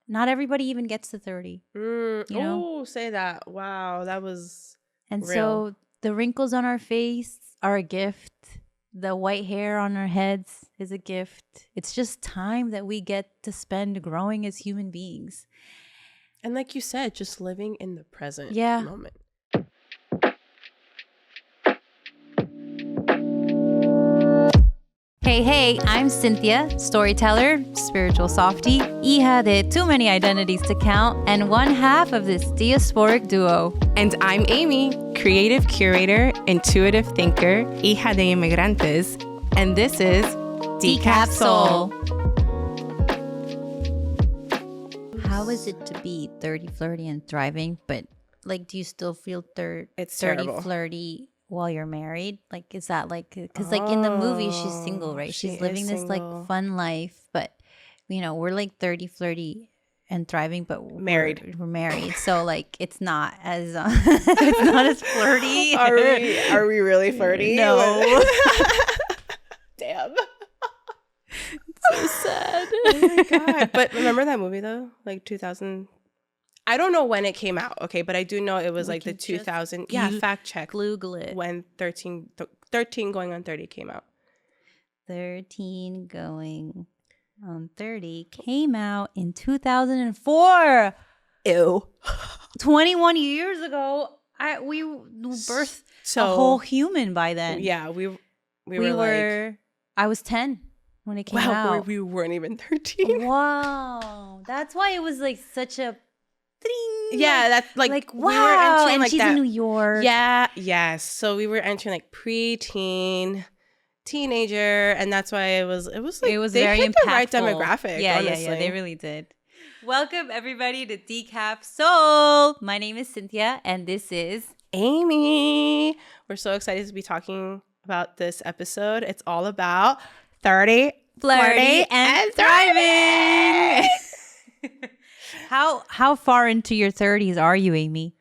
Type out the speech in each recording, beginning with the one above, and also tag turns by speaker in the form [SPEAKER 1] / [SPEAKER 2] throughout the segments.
[SPEAKER 1] not everybody even gets to 30.
[SPEAKER 2] Oh, say that. Wow, that was
[SPEAKER 1] and
[SPEAKER 2] real.
[SPEAKER 1] So the wrinkles on our face are a gift. The white hair on our heads is a gift. It's just time that we get to spend growing as human beings.
[SPEAKER 2] And like you said, just living in the present moment.
[SPEAKER 1] Hey, I'm Cynthia, storyteller, spiritual softie, hija de too many identities to count, and one half of this diasporic duo.
[SPEAKER 3] And I'm Amy, creative curator, intuitive thinker, hija de inmigrantes, and this is Decaf Soul.
[SPEAKER 1] How is it to be 30, flirty, and thriving, but like, do you still feel 30,
[SPEAKER 2] terrible.
[SPEAKER 1] flirty while you're married? Like, is that like, because like in the movie she's single, right? She's living this like fun life, but you know, we're like 30, flirty and thriving, but we're married, so like it's not as it's not as flirty.
[SPEAKER 2] Are we really flirty?
[SPEAKER 1] No.
[SPEAKER 2] Damn.
[SPEAKER 1] So sad.
[SPEAKER 2] Oh my god. But remember that movie though, like 2000. I don't know when it came out, okay, but I do know it was like the 2000. Fact check.
[SPEAKER 1] Google it.
[SPEAKER 2] When 13 going on 30 came out.
[SPEAKER 1] 13 going on 30 came out in 2004.
[SPEAKER 2] Ew.
[SPEAKER 1] 21 years ago. We birthed a whole human by then.
[SPEAKER 2] Yeah, we were.
[SPEAKER 1] I was 10 when it came out.
[SPEAKER 2] We weren't even 13.
[SPEAKER 1] Wow, that's why it was like such a.
[SPEAKER 2] Yeah, that's like
[SPEAKER 1] wow,
[SPEAKER 2] we were entering
[SPEAKER 1] and
[SPEAKER 2] like
[SPEAKER 1] she's
[SPEAKER 2] that.
[SPEAKER 1] in New York.
[SPEAKER 2] Yeah, yes. So we were entering like preteen, teenager, and that's why it was like
[SPEAKER 1] it was
[SPEAKER 2] they
[SPEAKER 1] very
[SPEAKER 2] hit
[SPEAKER 1] impactful.
[SPEAKER 2] The right demographic.
[SPEAKER 1] Yeah,
[SPEAKER 2] honestly.
[SPEAKER 1] they really did. Welcome everybody to Decaf Soul. My name is Cynthia, and this is
[SPEAKER 2] Amy. We're so excited to be talking about this episode. It's all about 30,
[SPEAKER 1] flirty, and thriving. How far into your 30s are you, Amy?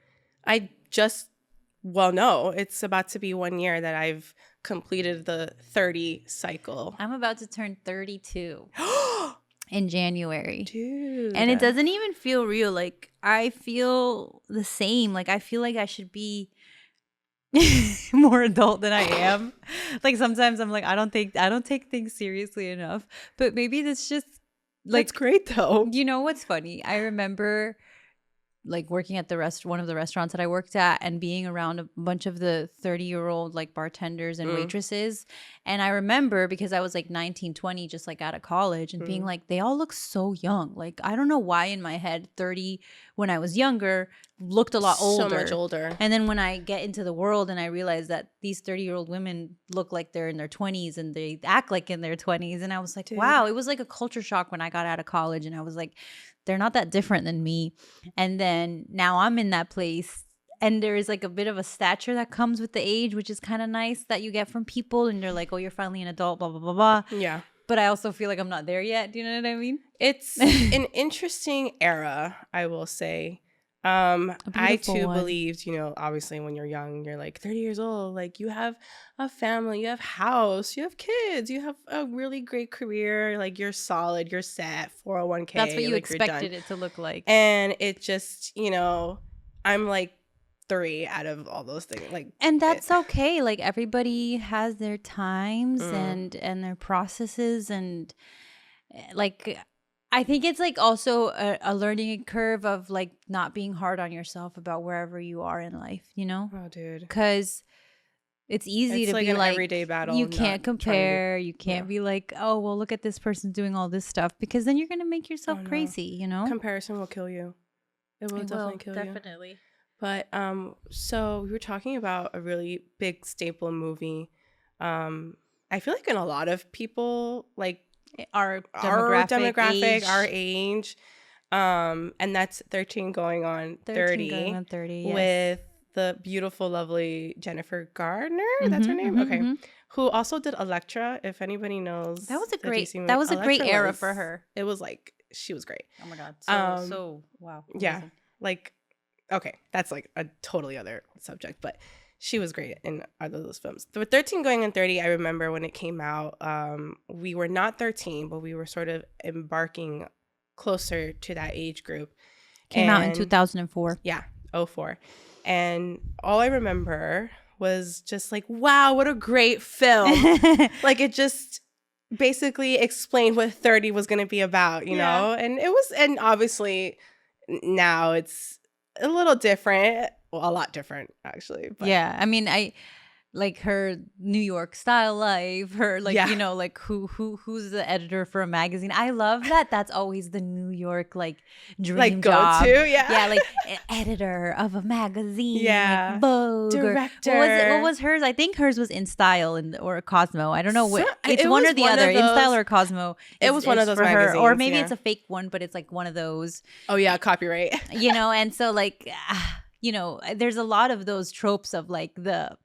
[SPEAKER 2] No, it's about to be 1 year that I've completed the 30 cycle.
[SPEAKER 1] I'm about to turn 32 in January.
[SPEAKER 2] Dude.
[SPEAKER 1] And it doesn't even feel real. Like, I feel the same. Like, I feel like I should be more adult than I am. Like, sometimes I'm like, I don't take things seriously enough. But maybe that's just like,
[SPEAKER 2] that's great though.
[SPEAKER 1] You know what's funny? I remember like working at one of the restaurants that I worked at and being around a bunch of the 30-year-old like bartenders and waitresses. And I remember because I was like 19, 20, just like out of college and being like, they all look so young. Like, I don't know why in my head 30 when I was younger looked a lot older.
[SPEAKER 2] So much older.
[SPEAKER 1] And then when I get into the world and I realize that these 30-year-old women look like they're in their 20s and they act like in their 20s. And I was like, wow, it was like a culture shock when I got out of college. And I was like, they're not that different than me. And then now I'm in that place. And there is like a bit of a stature that comes with the age, which is kind of nice that you get from people. And they're like, oh, you're finally an adult, blah, blah, blah, blah.
[SPEAKER 2] Yeah.
[SPEAKER 1] But I also feel like I'm not there yet. Do you know what I mean?
[SPEAKER 2] It's an interesting era, I will say. I too believed, obviously when you're young, you're like 30 years old, like you have a family, you have house, you have kids, you have a really great career, like you're solid, you're set, 401k.
[SPEAKER 1] That's what you expected it to look like.
[SPEAKER 2] And it just, I'm like 3 out of all those things.
[SPEAKER 1] And that's okay. Like everybody has their times and their processes and like I think it's like also a learning curve of like not being hard on yourself about wherever you are in life,
[SPEAKER 2] Oh, dude.
[SPEAKER 1] Because it's easy to
[SPEAKER 2] like
[SPEAKER 1] be
[SPEAKER 2] an
[SPEAKER 1] like,
[SPEAKER 2] everyday battle.
[SPEAKER 1] You can't compare. You can't be like, oh, well, look at this person doing all this stuff because then you're going to make yourself crazy,
[SPEAKER 2] Comparison will kill you. It will definitely kill you.
[SPEAKER 1] Definitely.
[SPEAKER 2] But so we were talking about a really big staple movie. I feel like in a lot of people, like,
[SPEAKER 1] our demographic,
[SPEAKER 2] our age, and that's 13 going on 30,
[SPEAKER 1] yes.
[SPEAKER 2] With the beautiful, lovely Jennifer Garner. That's her name. Okay, who also did Elektra. If anybody knows,
[SPEAKER 1] that was a great era for her.
[SPEAKER 2] It was like she was great.
[SPEAKER 1] Oh my god, so wow.
[SPEAKER 2] Yeah, like okay, that's like a totally other subject, but. She was great in either of those films. The 13 going on 30, I remember when it came out, we were not 13, but we were sort of embarking closer to that age group.
[SPEAKER 1] Came out in 2004.
[SPEAKER 2] Yeah, 04. And all I remember was just like, wow, what a great film. Like, it just basically explained what 30 was going to be about, you know? And it was, and obviously now it's a little different. Well, a lot different, actually. But.
[SPEAKER 1] Yeah. I mean, like her New York style life, her like, you know, like who's the editor for a magazine. I love that. That's always the New York like dream
[SPEAKER 2] like
[SPEAKER 1] job.
[SPEAKER 2] Go to, yeah,
[SPEAKER 1] like editor of a magazine,
[SPEAKER 2] like
[SPEAKER 1] Vogue,
[SPEAKER 2] director.
[SPEAKER 1] What was hers? I think hers was In Style or Cosmo. I don't know what. It's
[SPEAKER 2] it
[SPEAKER 1] one or the other. In Style or Cosmo.
[SPEAKER 2] It was one of those
[SPEAKER 1] for
[SPEAKER 2] magazines,
[SPEAKER 1] her, or maybe it's a fake one, but it's like one of those.
[SPEAKER 2] Oh yeah, copyright.
[SPEAKER 1] You know, and so like, you know, there's a lot of those tropes of like the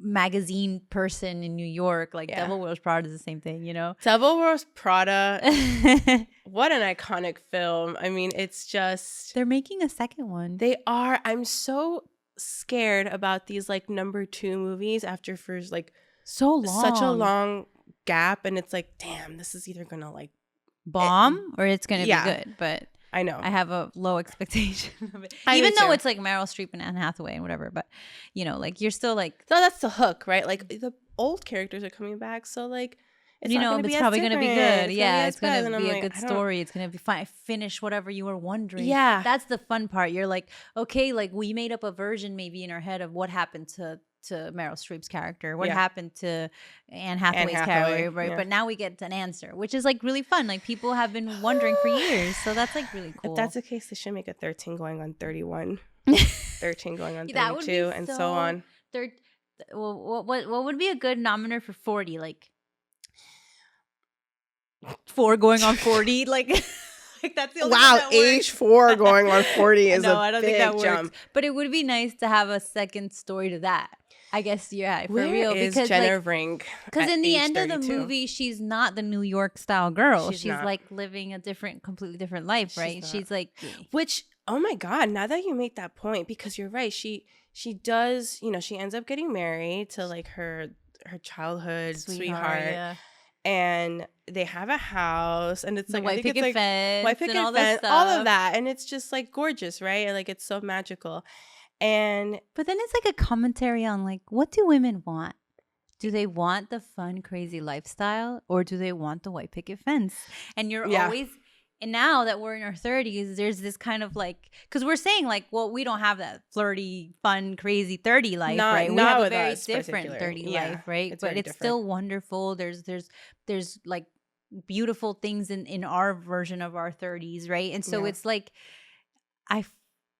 [SPEAKER 1] magazine person in New York, like Devil Wears Prada is the same thing, you know?
[SPEAKER 2] Devil Wears Prada. What an iconic film. I mean, it's just...
[SPEAKER 1] They're making a second one.
[SPEAKER 2] They are. I'm so scared about these like number 2 movies after first like
[SPEAKER 1] so long.
[SPEAKER 2] Such a long gap, and it's like, damn, this is either gonna like
[SPEAKER 1] bomb or it's gonna be good. But
[SPEAKER 2] I know
[SPEAKER 1] I have a low expectation of it. Even though it's like Meryl Streep and Anne Hathaway and whatever, but you know, like you're still like,
[SPEAKER 2] so that's the hook, right? Like the old characters are coming back, so like
[SPEAKER 1] it's probably gonna be good. It's gonna be a good story. It's gonna be fine. Finish whatever you were wondering.
[SPEAKER 2] Yeah,
[SPEAKER 1] that's the fun part. You're like, okay, like we made up a version maybe in our head of what happened to Meryl Streep's character, what happened to Anne Hathaway's character, right? But now we get an answer, which is like really fun. Like people have been wondering for years, so that's like really cool.
[SPEAKER 2] If that's the case, they should make a 13 going on 31, 13 going on 32, and so on.
[SPEAKER 1] Well, what would be a good nominator for 40? Like 4 going on 40, like. Like that's the only
[SPEAKER 2] that age 4 going on 40 is
[SPEAKER 1] I don't think that works.
[SPEAKER 2] Jump.
[SPEAKER 1] But it would be nice to have a second story to that. I guess, for
[SPEAKER 2] Where
[SPEAKER 1] real.
[SPEAKER 2] Is
[SPEAKER 1] because
[SPEAKER 2] Jenna Rink?
[SPEAKER 1] Because in the end
[SPEAKER 2] 32?
[SPEAKER 1] of the movie, she's not the New York style girl. She's
[SPEAKER 2] not.
[SPEAKER 1] like living a completely different life, right? She's like,
[SPEAKER 2] which, oh my God, now that you make that point, because you're right, she does, you know, she ends up getting married to like her childhood sweetheart.
[SPEAKER 1] Yeah.
[SPEAKER 2] And they have a house, and it's like
[SPEAKER 1] white picket fence,
[SPEAKER 2] all of that, and it's just like gorgeous, right? Like it's so magical.
[SPEAKER 1] But then it's like a commentary on like, what do women want? Do they want the fun, crazy lifestyle, or do they want the white picket fence? And you're always, and now that we're in our 30s, there's this kind of like, because we're saying like, well, we don't have that flirty, fun, crazy 30 life, right? We have a very different 30 life, right? But it's still wonderful. There's like beautiful things in our version of our 30s, right? And so it's like,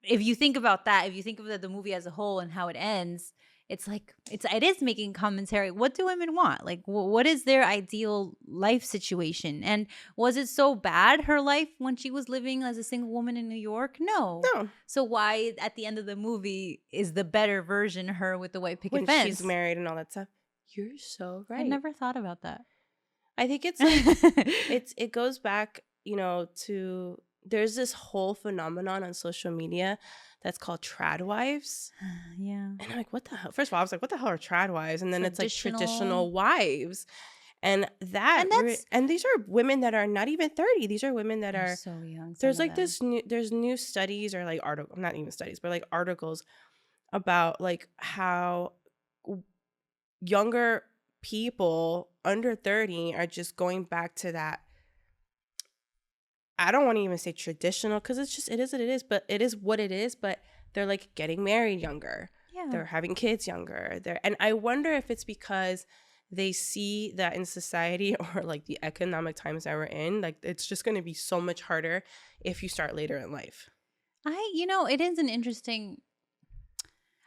[SPEAKER 1] if you think about that, if you think of the movie as a whole and how it ends, it's like it is making commentary. What do women want? Like, what is their ideal life situation? And was it so bad, her life, when she was living as a single woman in New York? No. So why at the end of the movie is the better version her with the white picket fence?
[SPEAKER 2] When she's married and all that stuff. You're so right.
[SPEAKER 1] I never thought about that.
[SPEAKER 2] I think it's like it goes back, you know, to there's this whole phenomenon on social media that's called trad wives.
[SPEAKER 1] Yeah.
[SPEAKER 2] And I'm like, what the hell? First of all, I was like, what the hell are trad wives? And then it's like traditional wives. And and these are women that are not even 30. These are women that are
[SPEAKER 1] so young.
[SPEAKER 2] There's like there's new studies or like not even studies, but like articles about like how younger people under 30 are just going back to that. I don't want to even say traditional, because it is what it is, but it is what it is. But they're like getting married younger. Yeah. They're having kids younger. And I wonder if it's because they see that in society or like the economic times that we're in, like it's just going to be so much harder if you start later in life.
[SPEAKER 1] It is an interesting,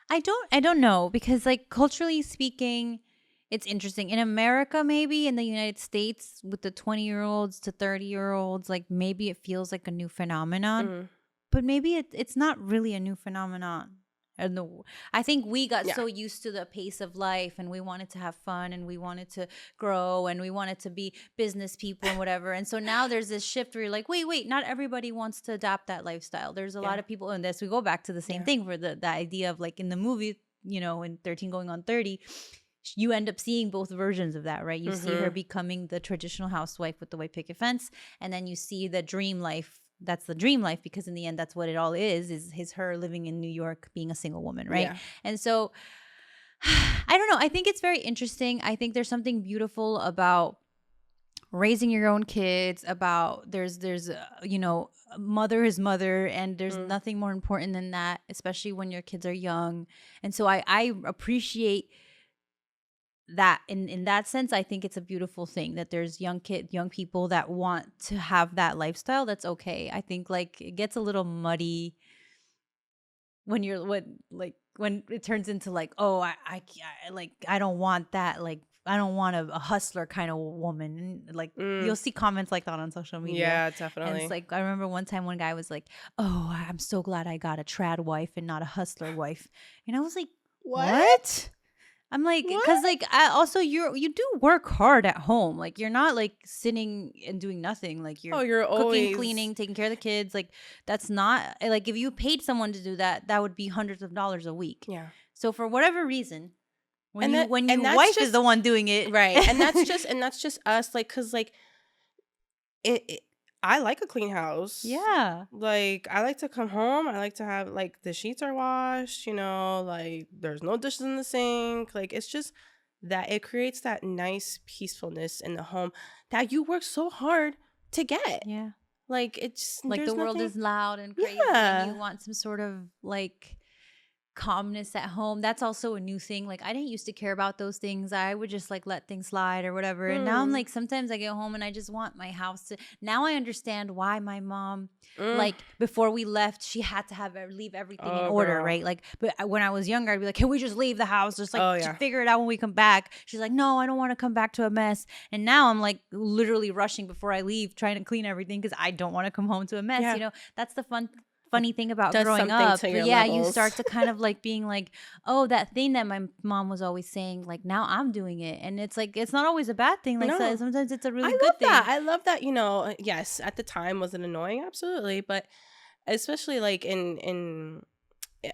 [SPEAKER 1] I don't know, because like culturally speaking, it's interesting. In America, maybe in the United States, with the 20-year-olds to 30-year-olds, like maybe it feels like a new phenomenon, but maybe it's not really a new phenomenon. I think we got so used to the pace of life, and we wanted to have fun, and we wanted to grow, and we wanted to be business people and whatever. And so now there's this shift where you're like, wait, not everybody wants to adopt that lifestyle. There's a lot of people in this. We go back to the same thing for the idea of like in the movie, in 13 going on 30. you end up seeing both versions of that, right? You see her
[SPEAKER 2] Mm-hmm.
[SPEAKER 1] becoming the traditional housewife with the white picket fence, and then you see the dream life. That's the dream life, because in the end, that's what it all is her living in New York, being a single woman, right?
[SPEAKER 2] Yeah.
[SPEAKER 1] And so I don't know. I think it's very interesting. I think there's something beautiful about raising your own kids, about there's you know, mother is mother, and there's
[SPEAKER 2] Mm.
[SPEAKER 1] nothing more important than that, especially when your kids are young. And so I appreciate that. In that sense, I think it's a beautiful thing that there's young people that want to have that lifestyle. That's okay. I think like it gets a little muddy when when it turns into like, oh, like I don't want that, like I don't want a hustler kind of woman. And like you'll
[SPEAKER 2] Mm.
[SPEAKER 1] see comments like that on social media.
[SPEAKER 2] Yeah,
[SPEAKER 1] And it's
[SPEAKER 2] definitely.
[SPEAKER 1] like, I remember one time one guy was like, oh, I'm so glad I got a trad wife and not a hustler wife. And I was like, what? I'm like, because
[SPEAKER 2] What?
[SPEAKER 1] like I also you do work hard at home. Like you're not like sitting and doing nothing. Like you're
[SPEAKER 2] Oh, you're
[SPEAKER 1] cooking,
[SPEAKER 2] always.
[SPEAKER 1] cleaning, taking care of the kids. Like that's not like, if you paid someone to do that, that would be hundreds of dollars a week.
[SPEAKER 2] Yeah.
[SPEAKER 1] So for whatever reason,
[SPEAKER 2] And that-
[SPEAKER 1] when
[SPEAKER 2] and
[SPEAKER 1] your
[SPEAKER 2] that's
[SPEAKER 1] wife is
[SPEAKER 2] just-
[SPEAKER 1] the one doing it,
[SPEAKER 2] Right. And that's just us. Like, cause like I like a clean house.
[SPEAKER 1] yeah,
[SPEAKER 2] Like, I like to come home. I like to have like the sheets are washed, you know, like there's no dishes in the sink. Like, it's just that it creates that nice peacefulness in the home that you work so hard to get.
[SPEAKER 1] yeah.
[SPEAKER 2] Like, it's
[SPEAKER 1] Like
[SPEAKER 2] there's
[SPEAKER 1] the world
[SPEAKER 2] nothing-
[SPEAKER 1] is loud and crazy,
[SPEAKER 2] Yeah.
[SPEAKER 1] and you want some sort of like calmness at home. That's also a new thing. Like I didn't used to care about those things. I would just like let things slide or whatever. And now I'm like, sometimes I get home and I just want my house to. Now I understand why my mom, like before we left, she had to leave everything in order,
[SPEAKER 2] girl.
[SPEAKER 1] right? Like, but when I was younger, I'd be like, can we just leave the house? Just like
[SPEAKER 2] Oh,
[SPEAKER 1] just
[SPEAKER 2] yeah.
[SPEAKER 1] figure it out when we come back. She's like, no, I don't want to come back to a mess. And now I'm like literally rushing before I leave, trying to clean everything because I don't want to come home to a mess.
[SPEAKER 2] Yeah.
[SPEAKER 1] You know, that's the funny thing about
[SPEAKER 2] Does
[SPEAKER 1] growing
[SPEAKER 2] something
[SPEAKER 1] up.
[SPEAKER 2] to
[SPEAKER 1] But
[SPEAKER 2] your
[SPEAKER 1] yeah, you
[SPEAKER 2] levels.
[SPEAKER 1] start to kind of like being like, oh, that thing that my mom was always saying, like now I'm doing it. And it's like, it's not always a bad thing. Like
[SPEAKER 2] No.
[SPEAKER 1] sometimes it's a really
[SPEAKER 2] I
[SPEAKER 1] good
[SPEAKER 2] love
[SPEAKER 1] thing.
[SPEAKER 2] that. I love that, you know, yes, at the time was it annoying? Absolutely. But especially like in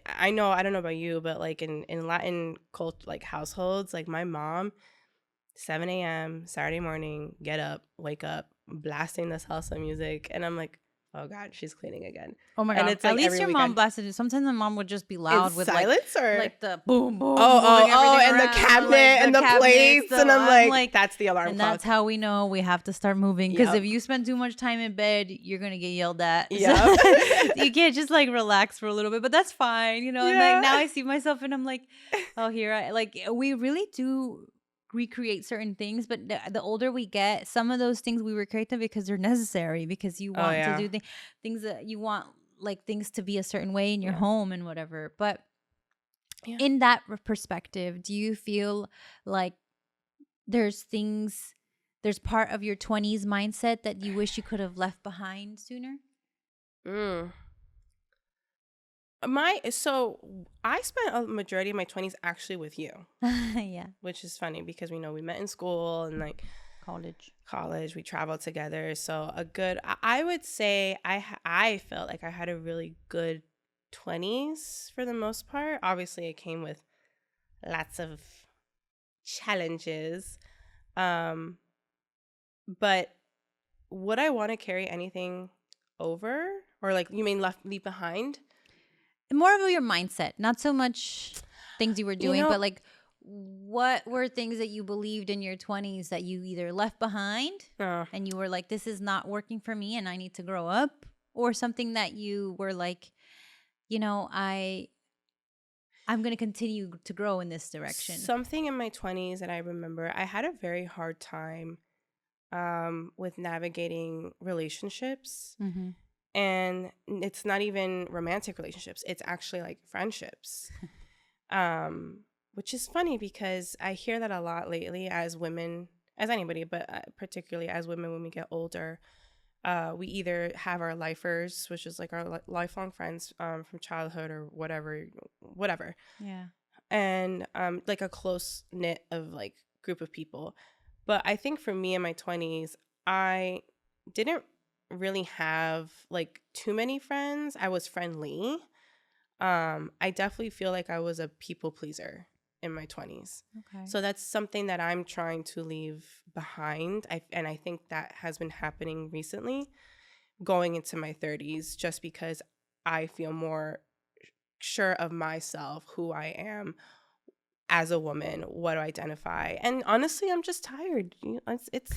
[SPEAKER 2] I know, I don't know about you, but like in Latin culture, like households, like my mom, 7 a.m. Saturday morning, get up, wake up, blasting this salsa music. And I'm like, oh God, she's cleaning again.
[SPEAKER 1] Oh my
[SPEAKER 2] And
[SPEAKER 1] God.
[SPEAKER 2] it's
[SPEAKER 1] At
[SPEAKER 2] like
[SPEAKER 1] least
[SPEAKER 2] every
[SPEAKER 1] your mom
[SPEAKER 2] weekend.
[SPEAKER 1] blasted it. Sometimes my mom would just be loud
[SPEAKER 2] In
[SPEAKER 1] with
[SPEAKER 2] silence or
[SPEAKER 1] like the boom, boom.
[SPEAKER 2] oh,
[SPEAKER 1] moving everything
[SPEAKER 2] and the
[SPEAKER 1] around,
[SPEAKER 2] cabinet
[SPEAKER 1] like,
[SPEAKER 2] and the
[SPEAKER 1] cabinets.
[SPEAKER 2] plates.
[SPEAKER 1] So
[SPEAKER 2] And I'm like,
[SPEAKER 1] like,
[SPEAKER 2] that's the alarm
[SPEAKER 1] and
[SPEAKER 2] clock.
[SPEAKER 1] that's how we know we have to start moving. Because
[SPEAKER 2] Yep.
[SPEAKER 1] if you spend too much time in bed, you're gonna get yelled at. So
[SPEAKER 2] Yep.
[SPEAKER 1] you can't just like relax for a little bit, but that's fine, you know. And
[SPEAKER 2] Yeah.
[SPEAKER 1] like now I see myself, and I'm like, oh, here I like. We really do recreate certain things, but the older we get, some of those things we recreate them because they're necessary. Because you want
[SPEAKER 2] yeah.
[SPEAKER 1] to do things that you want, like things to be a certain way in your
[SPEAKER 2] Yeah.
[SPEAKER 1] home and whatever. But
[SPEAKER 2] Yeah.
[SPEAKER 1] in that perspective, do you feel like there's part of your 20s mindset that you wish you could have left behind sooner?
[SPEAKER 2] So I spent a majority of my 20s actually with you,
[SPEAKER 1] Yeah,
[SPEAKER 2] which is funny because we met in school and like college we traveled together. So I would say I felt like I had a really good 20s for the most part. Obviously it came with lots of challenges, but would I want to carry anything over, or like you mean leave behind?
[SPEAKER 1] more of your mindset, not so much things you were doing, but like what were things that you believed in your 20s that you either left behind and you were like, this is not working for me and I need to grow up, or something that you were like, you know, I'm going to continue to grow in this direction?
[SPEAKER 2] Something in my 20s that I remember, I had a very hard time with navigating relationships.
[SPEAKER 1] Mm-hmm.
[SPEAKER 2] And it's not even romantic relationships. It's actually like friendships, which is funny because I hear that a lot lately as women, as anybody, but particularly as women when we get older. We either have our lifers, which is like our lifelong friends from childhood or whatever.
[SPEAKER 1] Yeah.
[SPEAKER 2] And like a close knit of like group of people. But I think for me in my 20s, I didn't really have like too many friends. I was friendly. I definitely feel like I was a people pleaser. in my 20s.
[SPEAKER 1] Okay.
[SPEAKER 2] So that's something that I'm trying to leave behind. And I think that has been happening recently going into my 30s, just because I feel more sure of myself, who I am as a woman, what to identify. And honestly, I'm just tired. It's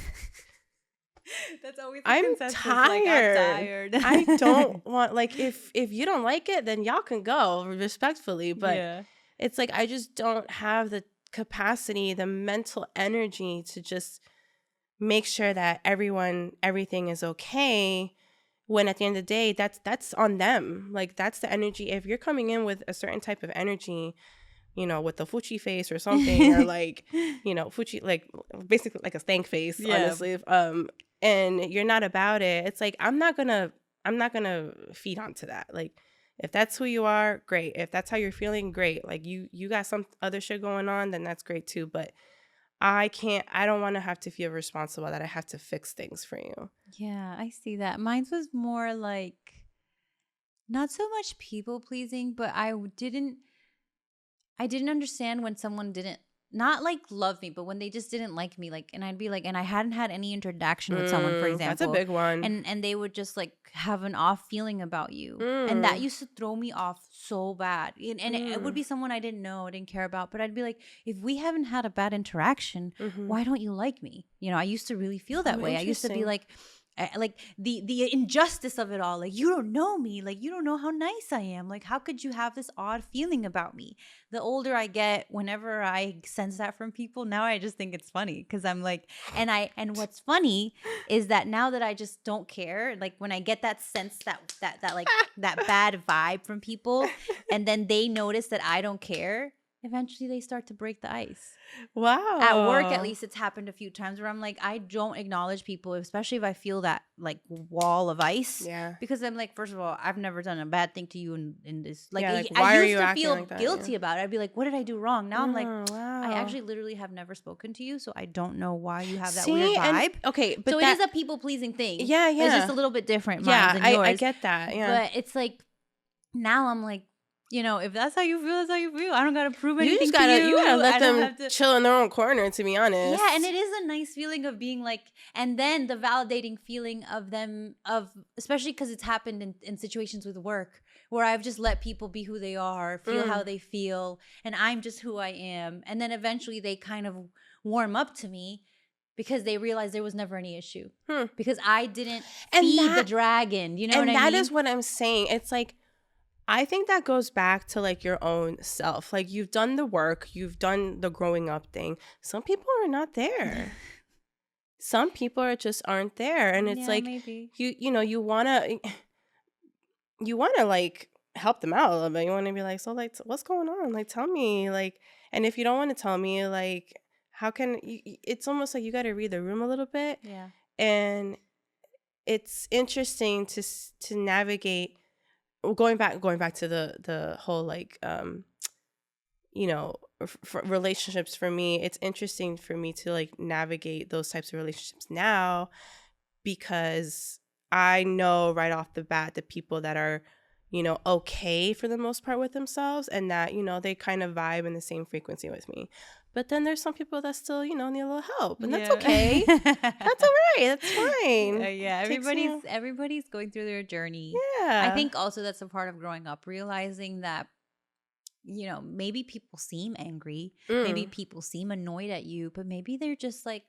[SPEAKER 1] That's always
[SPEAKER 2] I'm
[SPEAKER 1] consensus.
[SPEAKER 2] tired.
[SPEAKER 1] I'm tired.
[SPEAKER 2] I don't want, like, if you don't like it, then y'all can go respectfully. But
[SPEAKER 1] yeah.
[SPEAKER 2] it's like I just don't have the capacity, the mental energy to just make sure that everything is okay. When at the end of the day, that's on them. Like, that's the energy. If you're coming in with a certain type of energy, with the fuchi face or something, or like, fuchi, like basically like a stank face, honestly. And you're not about it. It's like, I'm not gonna feed onto that. Like, if that's who you are, great. If that's how you're feeling, great. Like, you got some other shit going on, then that's great too. But I don't want to have to feel responsible that I have to fix things for you.
[SPEAKER 1] Yeah, I see that. Mine was more like not so much people pleasing, but I didn't understand when someone didn't not like love me, but when they just didn't like me, like, and I'd be like, and I hadn't had any interaction with someone, for example.
[SPEAKER 2] That's a big one.
[SPEAKER 1] And they would just like have an off feeling about you. And that used to throw me off so bad. And it would be someone I didn't know, I didn't care about, but I'd be like, if we haven't had a bad interaction, why don't you like me? I used to really feel that way. I used to be like the injustice of it all. Like, you don't know me. Like, you don't know how nice I am. Like, how could you have this odd feeling about me? The older I get, whenever I sense that from people, now I just think it's funny, because I'm like, and what's funny is that now that I just don't care, like when I get that sense that like that bad vibe from people, and then they notice that I don't care, eventually they start to break the ice.
[SPEAKER 2] Wow.
[SPEAKER 1] At work, at least, it's happened a few times where I'm like, I don't acknowledge people, especially if I feel that like wall of ice.
[SPEAKER 2] Yeah.
[SPEAKER 1] Because I'm like, first of all, I've never done a bad thing to you in this. Like,
[SPEAKER 2] yeah, like
[SPEAKER 1] I
[SPEAKER 2] why
[SPEAKER 1] used
[SPEAKER 2] are you
[SPEAKER 1] to
[SPEAKER 2] acting
[SPEAKER 1] feel
[SPEAKER 2] like that?
[SPEAKER 1] guilty about it. I'd be like, what did I do wrong? Now I'm like,
[SPEAKER 2] wow.
[SPEAKER 1] I actually literally have never spoken to you, so I don't know why you have that
[SPEAKER 2] See,
[SPEAKER 1] weird vibe.
[SPEAKER 2] Okay, but
[SPEAKER 1] so it is a people pleasing thing.
[SPEAKER 2] Yeah.
[SPEAKER 1] It's just a little bit different.
[SPEAKER 2] Yeah,
[SPEAKER 1] than yours.
[SPEAKER 2] I get that. Yeah.
[SPEAKER 1] But it's like, now I'm like, if that's how you feel, that's how you feel. I don't gotta prove anything
[SPEAKER 2] You gotta let them chill in their own corner, to be honest.
[SPEAKER 1] Yeah, and it is a nice feeling of being like, and then the validating feeling of them, especially because it's happened in situations with work where I've just let people be who they are, feel how they feel, and I'm just who I am. And then eventually they kind of warm up to me, because they realized there was never any issue. Because I didn't feed the dragon. You know what I mean?
[SPEAKER 2] And that is what I'm saying. It's like, I think that goes back to like your own self. Like, you've done the work, you've done the growing up thing. Some people are not there. Some people aren't there. And it's like, maybe. You wanna like help them out a little bit. You wanna be like, so like, what's going on? Like, tell me. Like, and if you don't want to tell me, like, how can you, it's almost like you gotta read the room a little bit.
[SPEAKER 1] Yeah.
[SPEAKER 2] And it's interesting to navigate. Going back to the whole like for relationships, for me, it's interesting for me to like navigate those types of relationships now, because I know right off the bat the people that are okay for the most part with themselves, and that they kind of vibe in the same frequency with me. But then there's some people that still, need a little help, and that's okay. That's all right. That's fine.
[SPEAKER 1] Yeah, everybody's going through their journey.
[SPEAKER 2] Yeah.
[SPEAKER 1] I think also that's a part of growing up, realizing that, maybe people seem angry, maybe people seem annoyed at you, but maybe they're just like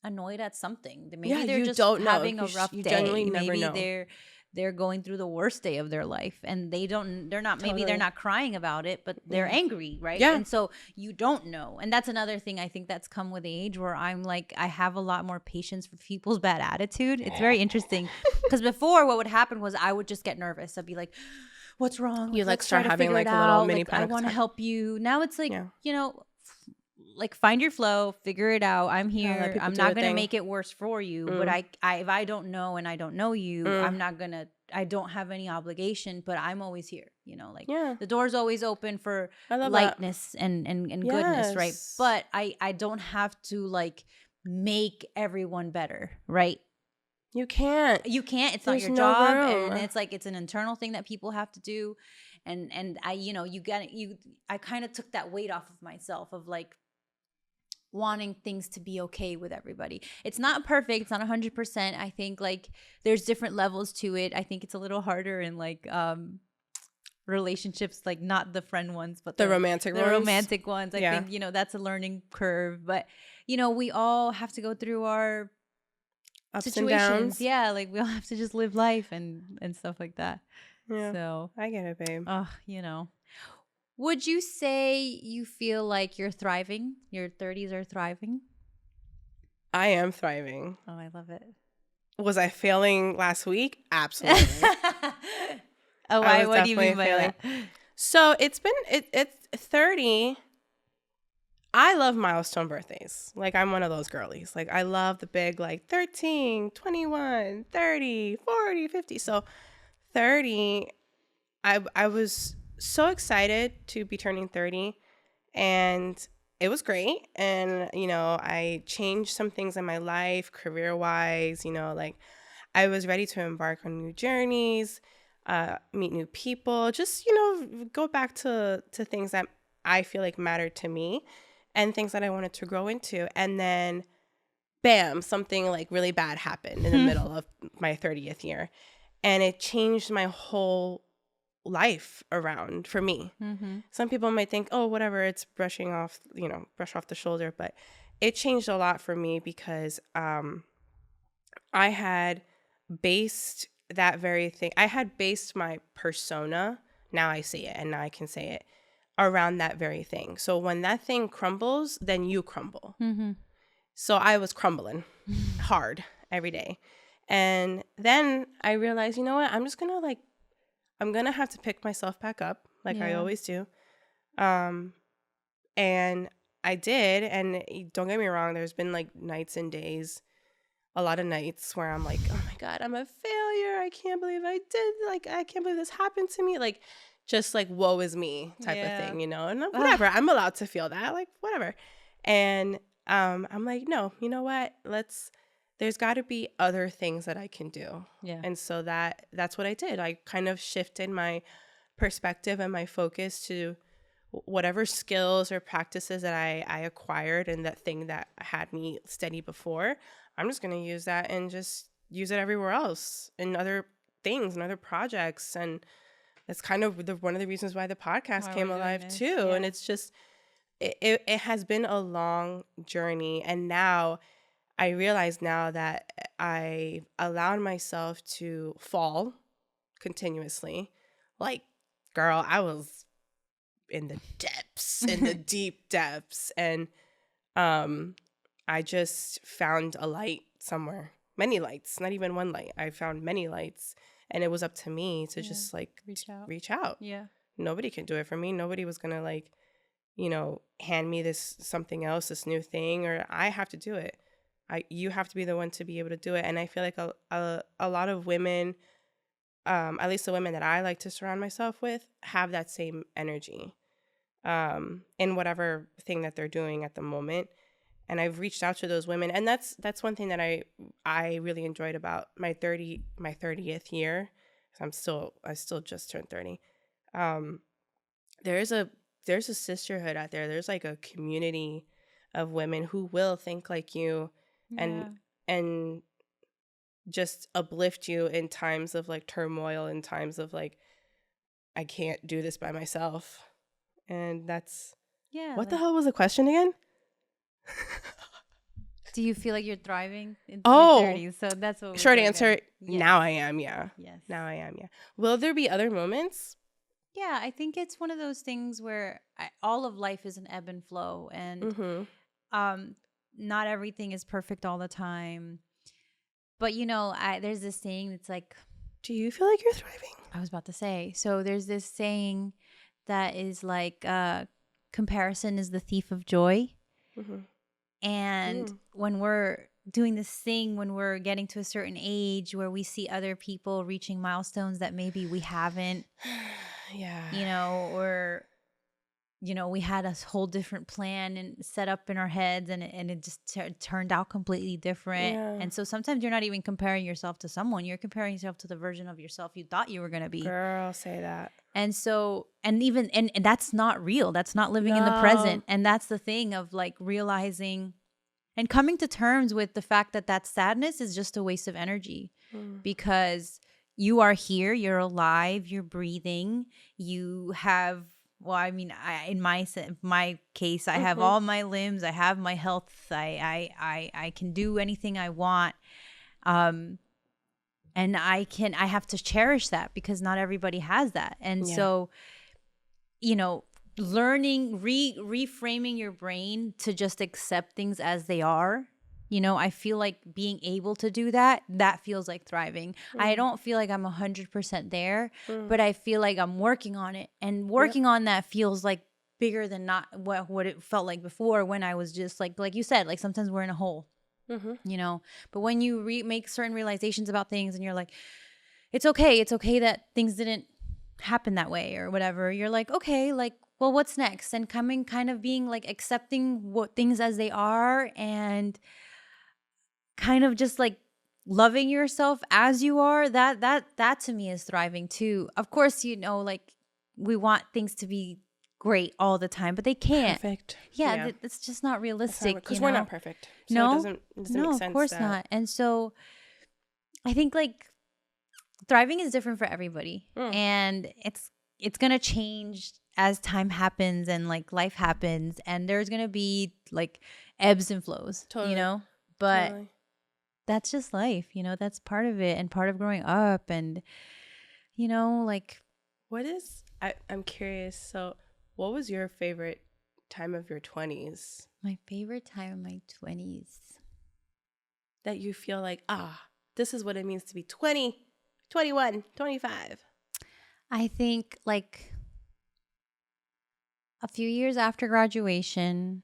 [SPEAKER 1] annoyed at something. Maybe they're just having a rough day.
[SPEAKER 2] Generally never
[SPEAKER 1] maybe
[SPEAKER 2] know.
[SPEAKER 1] they're going through the worst day of their life, and maybe they're not crying about it, but they're angry, right?
[SPEAKER 2] Yeah.
[SPEAKER 1] And so you don't know. And that's another thing I think that's come with age, where I'm like, I have a lot more patience for people's bad attitude. It's very interesting, because before, what would happen was I would just get nervous. I'd be like, what's wrong?
[SPEAKER 2] You
[SPEAKER 1] Let's
[SPEAKER 2] start
[SPEAKER 1] try to
[SPEAKER 2] having
[SPEAKER 1] figure
[SPEAKER 2] like
[SPEAKER 1] it
[SPEAKER 2] a little
[SPEAKER 1] out.
[SPEAKER 2] mini
[SPEAKER 1] Like, I
[SPEAKER 2] panic
[SPEAKER 1] want to
[SPEAKER 2] attack.
[SPEAKER 1] help you. Now it's like, like, find your flow, figure it out. I'm here. I'm not going to make it worse for you. But I if I don't know and I don't know you, I don't have any obligation, but I'm always here. The door's always open for lightness and goodness, right? But I don't have to like make everyone better, right?
[SPEAKER 2] You can't.
[SPEAKER 1] It's not
[SPEAKER 2] There's
[SPEAKER 1] your
[SPEAKER 2] no
[SPEAKER 1] job,
[SPEAKER 2] room.
[SPEAKER 1] and it's like it's an internal thing that people have to do. And I, I kind of took that weight off of myself of like wanting things to be okay with everybody. It's not perfect. It's not 100%. I think like there's different levels to it. I think it's a little harder in like relationships, like not the friend ones, but
[SPEAKER 2] the romantic
[SPEAKER 1] ones. I think, that's a learning curve. But, we all have to go through our
[SPEAKER 2] ups
[SPEAKER 1] situations.
[SPEAKER 2] and downs.
[SPEAKER 1] Yeah, like we all have to just live life and stuff like that.
[SPEAKER 2] Yeah,
[SPEAKER 1] so
[SPEAKER 2] I get it, babe.
[SPEAKER 1] Would you say you feel like you're thriving? Your 30s are thriving?
[SPEAKER 2] I am thriving.
[SPEAKER 1] Oh, I love it.
[SPEAKER 2] Was I failing last week? Absolutely.
[SPEAKER 1] Oh, why? What do you mean by that?
[SPEAKER 2] So it's 30. I love milestone birthdays. Like, I'm one of those girlies. Like, I love the big, like, 13, 21, 30, 40, 50. So 30, I was so excited to be turning 30, and it was great. And, I changed some things in my life, career-wise, like, I was ready to embark on new journeys, meet new people, just, go back to things that I feel like mattered to me and things that I wanted to grow into. And then, bam, something like really bad happened in the middle of my 30th year. And it changed my whole life around for me.
[SPEAKER 1] Mm-hmm.
[SPEAKER 2] Some people might think, oh, whatever, it's brush off the shoulder. But it changed a lot for me because I had based that very thing. I had based my persona, now I say it and now I can say it, around that very thing. So when that thing crumbles, then you crumble.
[SPEAKER 1] Mm-hmm.
[SPEAKER 2] So I was crumbling hard every day. And then I realized, you know what? I'm going to have to pick myself back up like I always do. And I did. And don't get me wrong, there's been like nights and days, a lot of nights where I'm like, oh my God, I'm a failure. I can't believe I did. Like, I can't believe this happened to me. Like, just like, woe is me type of thing, and whatever. I'm allowed to feel that, like, whatever. And I'm like, no, you know what? There's got to be other things that I can do.
[SPEAKER 1] Yeah.
[SPEAKER 2] And so that's what I did. I kind of shifted my perspective and my focus to whatever skills or practices that I acquired and that thing that had me steady before. I'm just going to use that and just use it everywhere else in other things and other projects. And that's kind of one of the reasons why the podcast came alive too. Yeah. And it's just, it has been a long journey. And now I realize now that I allowed myself to fall continuously. Like, girl, I was in the depths, in the deep depths. And I just found a light somewhere. Many lights, not even one light. I found many lights. And it was up to me to just like reach out.
[SPEAKER 1] Yeah.
[SPEAKER 2] Nobody can do it for me. Nobody was going to like, hand me this something else, this new thing, or I have to do it. You have to be the one to be able to do it. And I feel like a lot of women, at least the women that I like to surround myself with, have that same energy in whatever thing that they're doing at the moment. And I've reached out to those women, and that's one thing that I really enjoyed about my 30th year. I still just turned 30. There's a sisterhood out there. There's like a community of women who will think like you, and just uplift you in times of like turmoil, in times of like, I can't do this by myself. And that's what the hell was the question again?
[SPEAKER 1] Do you feel like you're thriving in your 30s? So that's what
[SPEAKER 2] short answer.
[SPEAKER 1] Yes.
[SPEAKER 2] Now I am. Yeah.
[SPEAKER 1] Yes.
[SPEAKER 2] Now I am. Yeah. Will there be other moments?
[SPEAKER 1] Yeah, I think it's one of those things where all of life is an ebb and flow, and not everything is perfect all the time. But there's this saying that's like,
[SPEAKER 2] do you feel like you're thriving?
[SPEAKER 1] I was about to say. So there's this saying that is like, comparison is the thief of joy. Mm-hmm. And when we're doing this thing, when we're getting to a certain age where we see other people reaching milestones that maybe we haven't, or you know, we had a whole different plan and set up in our heads, and it just turned out completely different.
[SPEAKER 2] Yeah.
[SPEAKER 1] And so sometimes you're not even comparing yourself to someone. You're comparing yourself to the version of yourself you thought you were going to be.
[SPEAKER 2] Girl, say that.
[SPEAKER 1] And so, and even, and that's not real. That's not living in the present. And that's the thing of like realizing and coming to terms with the fact that that sadness is just a waste of energy because you are here, you're alive, you're breathing, you have, well, I mean, in my case, I have all my limbs, I have my health, I can do anything I want. And I have to cherish that because not everybody has that. And so, you know, learning, reframing your brain to just accept things as they are. You know, I feel like being able to do that feels like thriving. I don't feel like I'm 100% there, but I feel like I'm working on it. And working on that feels like bigger than not what it felt like before when I was just like you said, like sometimes we're in a hole, you know. But when you make certain realizations about things and you're like, it's okay that things didn't happen that way or whatever. You're like, okay, like, well, what's next? And kind of being like accepting what things as they are and kind of just like loving yourself as you are, that to me is thriving too. Of course, you know, like we want things to be great all the time, but they can't.
[SPEAKER 2] Perfect.
[SPEAKER 1] Yeah. It's just not realistic.
[SPEAKER 2] Because we're not perfect. So
[SPEAKER 1] no,
[SPEAKER 2] it doesn't
[SPEAKER 1] no,
[SPEAKER 2] make sense.
[SPEAKER 1] Of course not. And so I think like thriving is different for everybody. And it's going to change as time happens and like life happens, and there's going to be like ebbs and flows, you know, but that's just life, you know, that's part of it and part of growing up. And, you know, like
[SPEAKER 2] I'm curious. So what was your favorite time of your 20s?
[SPEAKER 1] My favorite time of my 20s.
[SPEAKER 2] That you feel like, this is what it means to be 20, 21, 25.
[SPEAKER 1] I think like a few years after graduation,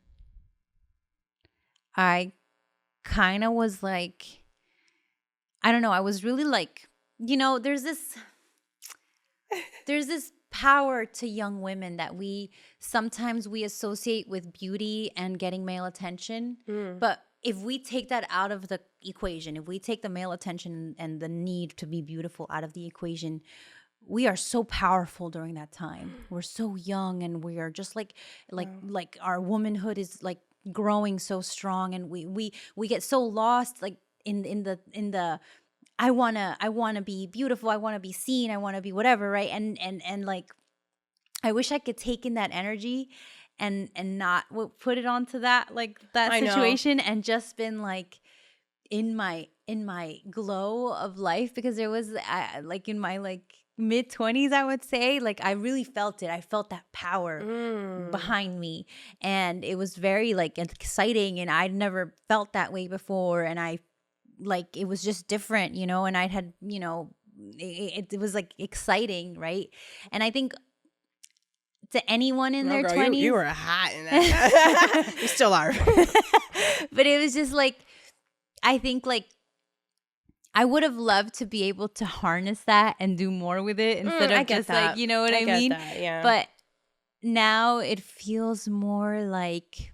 [SPEAKER 1] I kind of was like, I don't know, I was really like, you know, there's this power to young women that we sometimes associate with beauty and getting male attention. But if we take that out of the equation, if we take the male attention and the need to be beautiful out of the equation, we are so powerful during that time. We're so young and we are just like our womanhood is like growing so strong, and we get so lost like in the I wanna be beautiful, I wanna be seen, I wanna be whatever, right? And like I wish I could take in that energy and not put it onto that situation and just been like in my glow of life, because there was like in my like mid-20s, I would say, like I really felt it. I felt that power behind me, and it was very like exciting, and I'd never felt that way before, and I like it was just different, you know, and I had, you know, it was like exciting, right? And I think to anyone in their 20s,
[SPEAKER 2] you were hot in that. You still are.
[SPEAKER 1] But it was just like, I think like I would have loved to be able to harness that and do more with it instead of just that. Like, you know what I mean?
[SPEAKER 2] Yeah.
[SPEAKER 1] But now it feels more like,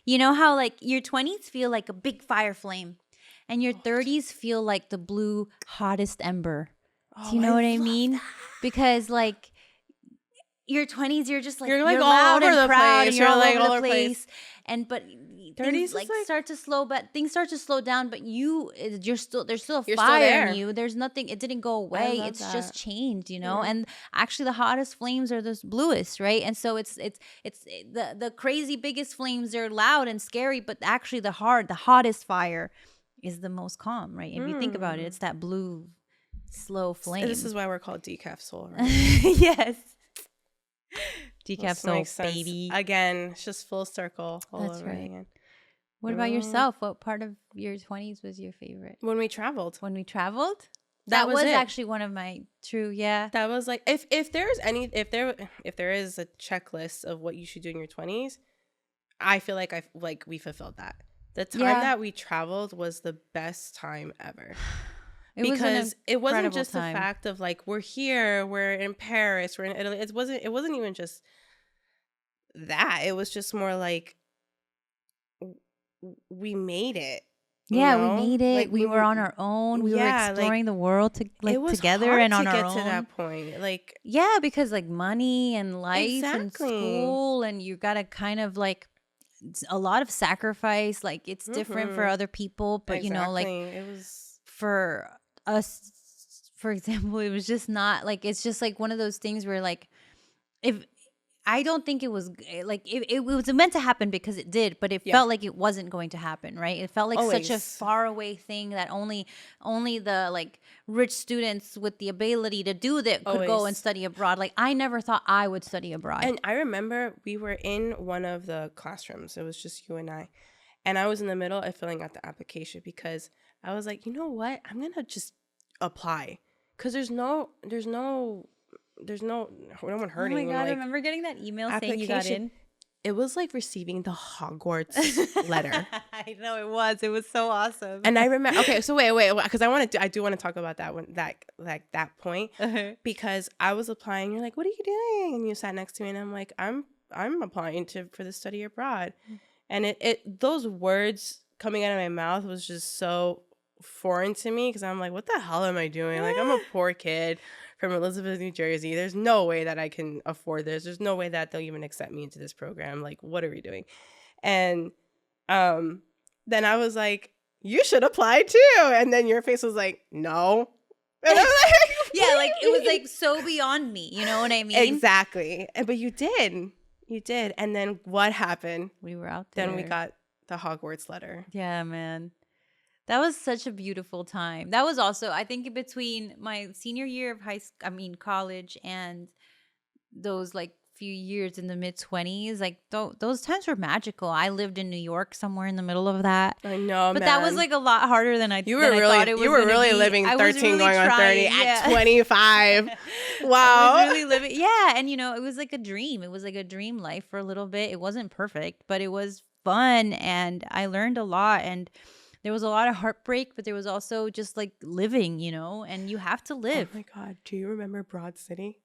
[SPEAKER 1] you know how like your 20s feel like a big fire flame and your 30s feel like the blue hottest ember. Do you know what I mean? That. Because like your 20s, you're just like you're all loud over and proud, and you're all over the place. And but 30s like start to slow, but things start to slow down. But there's still a fire in you. There's nothing. It didn't go away. It's just changed, you know. Yeah. And actually, the hottest flames are the bluest, right? And so it's the crazy biggest flames are loud and scary, but actually the hottest fire is the most calm, right? If you think about it, it's that blue, slow flame.
[SPEAKER 2] This is why we're called Decaf Soul, right?
[SPEAKER 1] Yes. Decaf Soul, baby.
[SPEAKER 2] Again, it's just full circle all
[SPEAKER 1] That's
[SPEAKER 2] over
[SPEAKER 1] right.
[SPEAKER 2] again.
[SPEAKER 1] What about yourself? What part of your 20s was your favorite?
[SPEAKER 2] When we traveled.
[SPEAKER 1] That was actually one of my
[SPEAKER 2] That was like if there is a checklist of what you should do in your 20s, I feel like we fulfilled that. The time that we traveled was the best time ever. Because it wasn't just the fact of like we're here, we're in Paris, we're in Italy. It wasn't even just that. It was just more like we made it.
[SPEAKER 1] Yeah, we made it. Like, we were on our own. We were exploring the world together and on our own.
[SPEAKER 2] It was hard to get to that point. Like,
[SPEAKER 1] yeah, because like money and life and school, and you got to kind of like a lot of sacrifice. Like, it's different for other people, but you know, like
[SPEAKER 2] it was
[SPEAKER 1] for us, for example, it was just not like, it's just like one of those things where like, if I don't think it was like it was meant to happen because it did, but it felt like it wasn't going to happen, right? It felt like such a far away thing that only the like rich students with the ability to do that could go and study abroad. Like, I never thought I would study abroad.
[SPEAKER 2] And I remember we were in one of the classrooms. It was just you and I was in the middle of filling out the application because I was like, you know what? I'm gonna just apply because there's no one hurting.
[SPEAKER 1] Oh my God, I remember getting that email saying you got in.
[SPEAKER 2] It was like receiving the Hogwarts letter.
[SPEAKER 1] I know it was. It was so awesome.
[SPEAKER 2] And I remember. Okay, so wait, because I do want to talk about that one, that point, because I was applying. You're like, what are you doing? And you sat next to me, and I'm like, I'm applying for the study abroad, and those words coming out of my mouth was just so foreign to me because I'm like, what the hell am I doing? Like, I'm a poor kid from Elizabeth, New Jersey. There's no way that I can afford this. There's no way that they'll even accept me into this program. Like, what are we doing? And then I was like, you should apply too. And then your face was like, no. And I was like,
[SPEAKER 1] yeah, like it was like so beyond me. You know what I mean?
[SPEAKER 2] Exactly. But you did. You did. And then what happened?
[SPEAKER 1] We were out there.
[SPEAKER 2] Then we got the Hogwarts letter.
[SPEAKER 1] Yeah, man. That was such a beautiful time. That was also, I think, between my senior year of college, and those like few years in the mid-20s, like those times were magical. I lived in New York, somewhere in the middle of that.
[SPEAKER 2] I know,
[SPEAKER 1] but that was like a lot harder than I.
[SPEAKER 2] You were really living 13 going on 30 at 25. Wow,
[SPEAKER 1] I was really living. Yeah, and you know, it was like a dream. It was like a dream life for a little bit. It wasn't perfect, but it was fun, and I learned a lot. And there was a lot of heartbreak, but there was also just like living, you know, and you have to live.
[SPEAKER 2] Oh my God. Do you remember Broad City?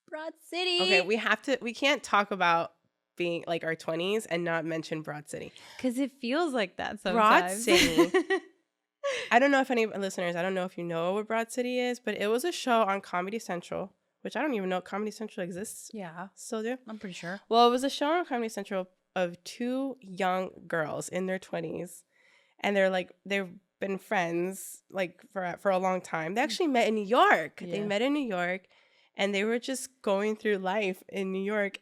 [SPEAKER 1] Broad City.
[SPEAKER 2] Okay, we can't talk about being like our 20s and not mention Broad City.
[SPEAKER 1] Because it feels like that sometimes.
[SPEAKER 2] Broad City. I don't know if any listeners, I don't know if you know what Broad City is, but it was a show on Comedy Central, which I don't even know if Comedy Central exists.
[SPEAKER 1] Yeah.
[SPEAKER 2] Still do?
[SPEAKER 1] I'm pretty sure.
[SPEAKER 2] Well, it was a show on Comedy Central of two young girls in their 20s. And they've been friends like for a long time. They actually met in New York. Yeah. They met in New York, and they were just going through life in New York.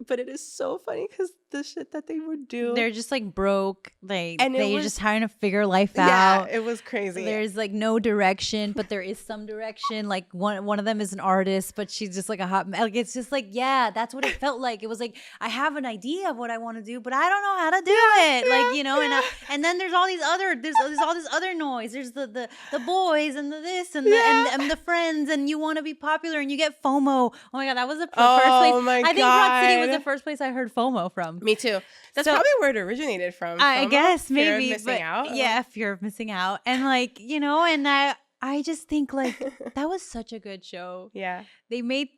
[SPEAKER 2] But it is so funny because the shit that they would do.
[SPEAKER 1] They're just like broke. They're just trying to figure life out.
[SPEAKER 2] Yeah, it was crazy.
[SPEAKER 1] There's like no direction, but there is some direction. Like one of them is an artist, but she's just like a hot. Like, it's just like, yeah, that's what it felt like. It was like, I have an idea of what I want to do, but I don't know how to do it. Like, you know, and then there's all these there's all this other noise. There's the boys and the this and and the friends, and you want to be popular and you get FOMO. Oh my God, that was the first place.
[SPEAKER 2] Oh my God.
[SPEAKER 1] I think Broad City was the first place I heard FOMO from.
[SPEAKER 2] Me too. That's probably where it originated from.
[SPEAKER 1] I guess maybe.
[SPEAKER 2] Fear of missing out.
[SPEAKER 1] Yeah, fear of missing out. And like, you know, and I just think like that was such a good show.
[SPEAKER 2] Yeah.
[SPEAKER 1] They made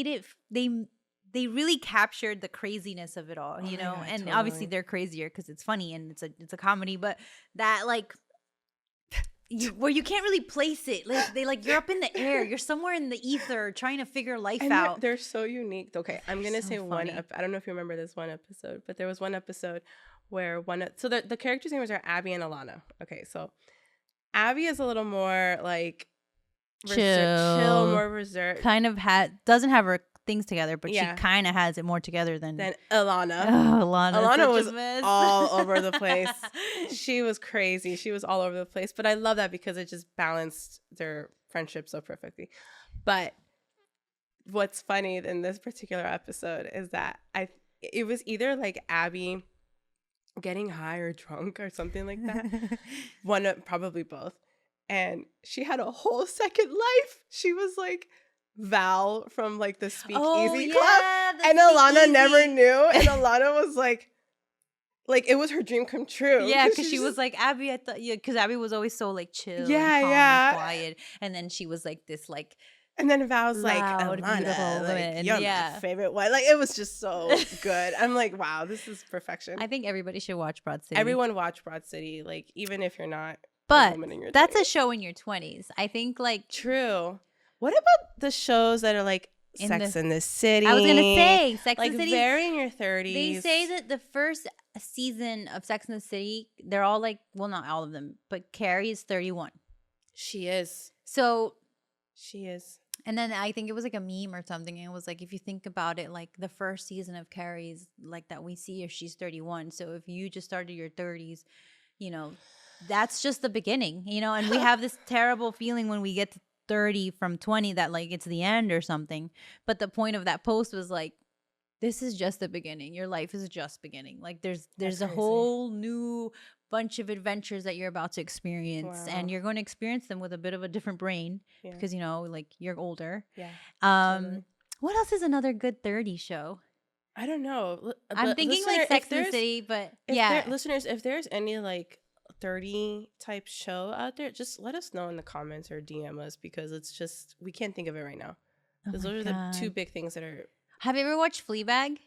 [SPEAKER 1] it they really captured the craziness of it all, you know.
[SPEAKER 2] God,
[SPEAKER 1] and
[SPEAKER 2] totally.
[SPEAKER 1] Obviously they're crazier because it's funny and it's a comedy, but that like where you can't really place it. Like you're up in the air. You're somewhere in the ether trying to figure life out.
[SPEAKER 2] They're so unique. Okay, I'm going to say
[SPEAKER 1] funny.
[SPEAKER 2] I don't know if you remember this one episode, but there was one episode where so the characters' names are Abby and Alana. Okay, so Abby is a little more like chill, more reserved.
[SPEAKER 1] Kind of doesn't have her things together, but she kind of has it more together than
[SPEAKER 2] Alana.
[SPEAKER 1] Oh,
[SPEAKER 2] Alana was all over the place. She was crazy. She was all over the place. But I love that because it just balanced their friendship so perfectly. But what's funny in this particular episode is that it was either like Abby getting high or drunk or something like that. Probably both. And she had a whole second life. She was like Val from like the Speakeasy Club, and Alana never knew, and Alana was like it was her dream come true.
[SPEAKER 1] Yeah, because she was like, Abby, I thought, because Abby was always so like chill, and calm and quiet, and then she was like this like
[SPEAKER 2] And then Val's like,
[SPEAKER 1] Loud, beautiful
[SPEAKER 2] Alana, like,
[SPEAKER 1] women.
[SPEAKER 2] you're
[SPEAKER 1] Yeah.
[SPEAKER 2] my favorite one. Like, it was just so good. I'm like, wow, this is perfection.
[SPEAKER 1] I think everybody should watch Broad City.
[SPEAKER 2] Everyone watch Broad City, like, even if you're not a
[SPEAKER 1] But
[SPEAKER 2] woman in your
[SPEAKER 1] that's
[SPEAKER 2] 20s.
[SPEAKER 1] a show in your 20s. I think like
[SPEAKER 2] True. What about the shows that are like Sex in the City?
[SPEAKER 1] I was going to say Sex
[SPEAKER 2] like
[SPEAKER 1] and the City.
[SPEAKER 2] very in your 30s.
[SPEAKER 1] They say that the first season of Sex and the City, they're all like, well, not all of them, but Carrie is 31.
[SPEAKER 2] She is.
[SPEAKER 1] So
[SPEAKER 2] She is.
[SPEAKER 1] and then I think it was like a meme or something. And it was like, if you think about it, like the first season of Carrie's like that we see if she's 31. So if you just started your 30s, you know, that's just the beginning, you know, and we have this terrible feeling when we get to 30 from 20 that like it's the end or something. But the point of that post was like, this is just the beginning. Your life is just beginning. Like there's a whole new bunch of adventures that you're about to experience.
[SPEAKER 2] Wow.
[SPEAKER 1] And you're going to experience them with a bit of a different brain because, you know, like you're older.
[SPEAKER 2] Yeah.
[SPEAKER 1] Totally. What else is another good 30 show?
[SPEAKER 2] I don't know.
[SPEAKER 1] I'm thinking like Sex and the City, but
[SPEAKER 2] Listeners, if there's any like 30 type show out there, just let us know in the comments or DM us because it's just, we can't think of it right now. Those are the two big things that are.
[SPEAKER 1] Have you ever watched Fleabag?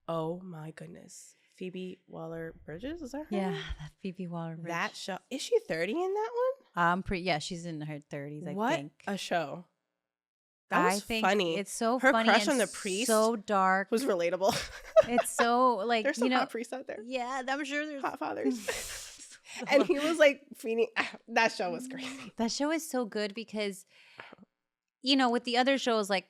[SPEAKER 2] Oh my goodness. Phoebe Waller-Bridges, is that her?
[SPEAKER 1] Yeah, that Phoebe Waller-Bridge.
[SPEAKER 2] That show. Is she 30 in that one?
[SPEAKER 1] Yeah, she's in her 30s, I think.
[SPEAKER 2] What a show. That was funny.
[SPEAKER 1] It's so
[SPEAKER 2] her
[SPEAKER 1] funny.
[SPEAKER 2] Her crush
[SPEAKER 1] and
[SPEAKER 2] on the priest
[SPEAKER 1] so dark.
[SPEAKER 2] was relatable.
[SPEAKER 1] It's so like,
[SPEAKER 2] there's some hot priests out there.
[SPEAKER 1] Yeah, I'm sure there's
[SPEAKER 2] hot fathers. And he was like feeding. That show was crazy.
[SPEAKER 1] That show is so good because, you know, with the other shows like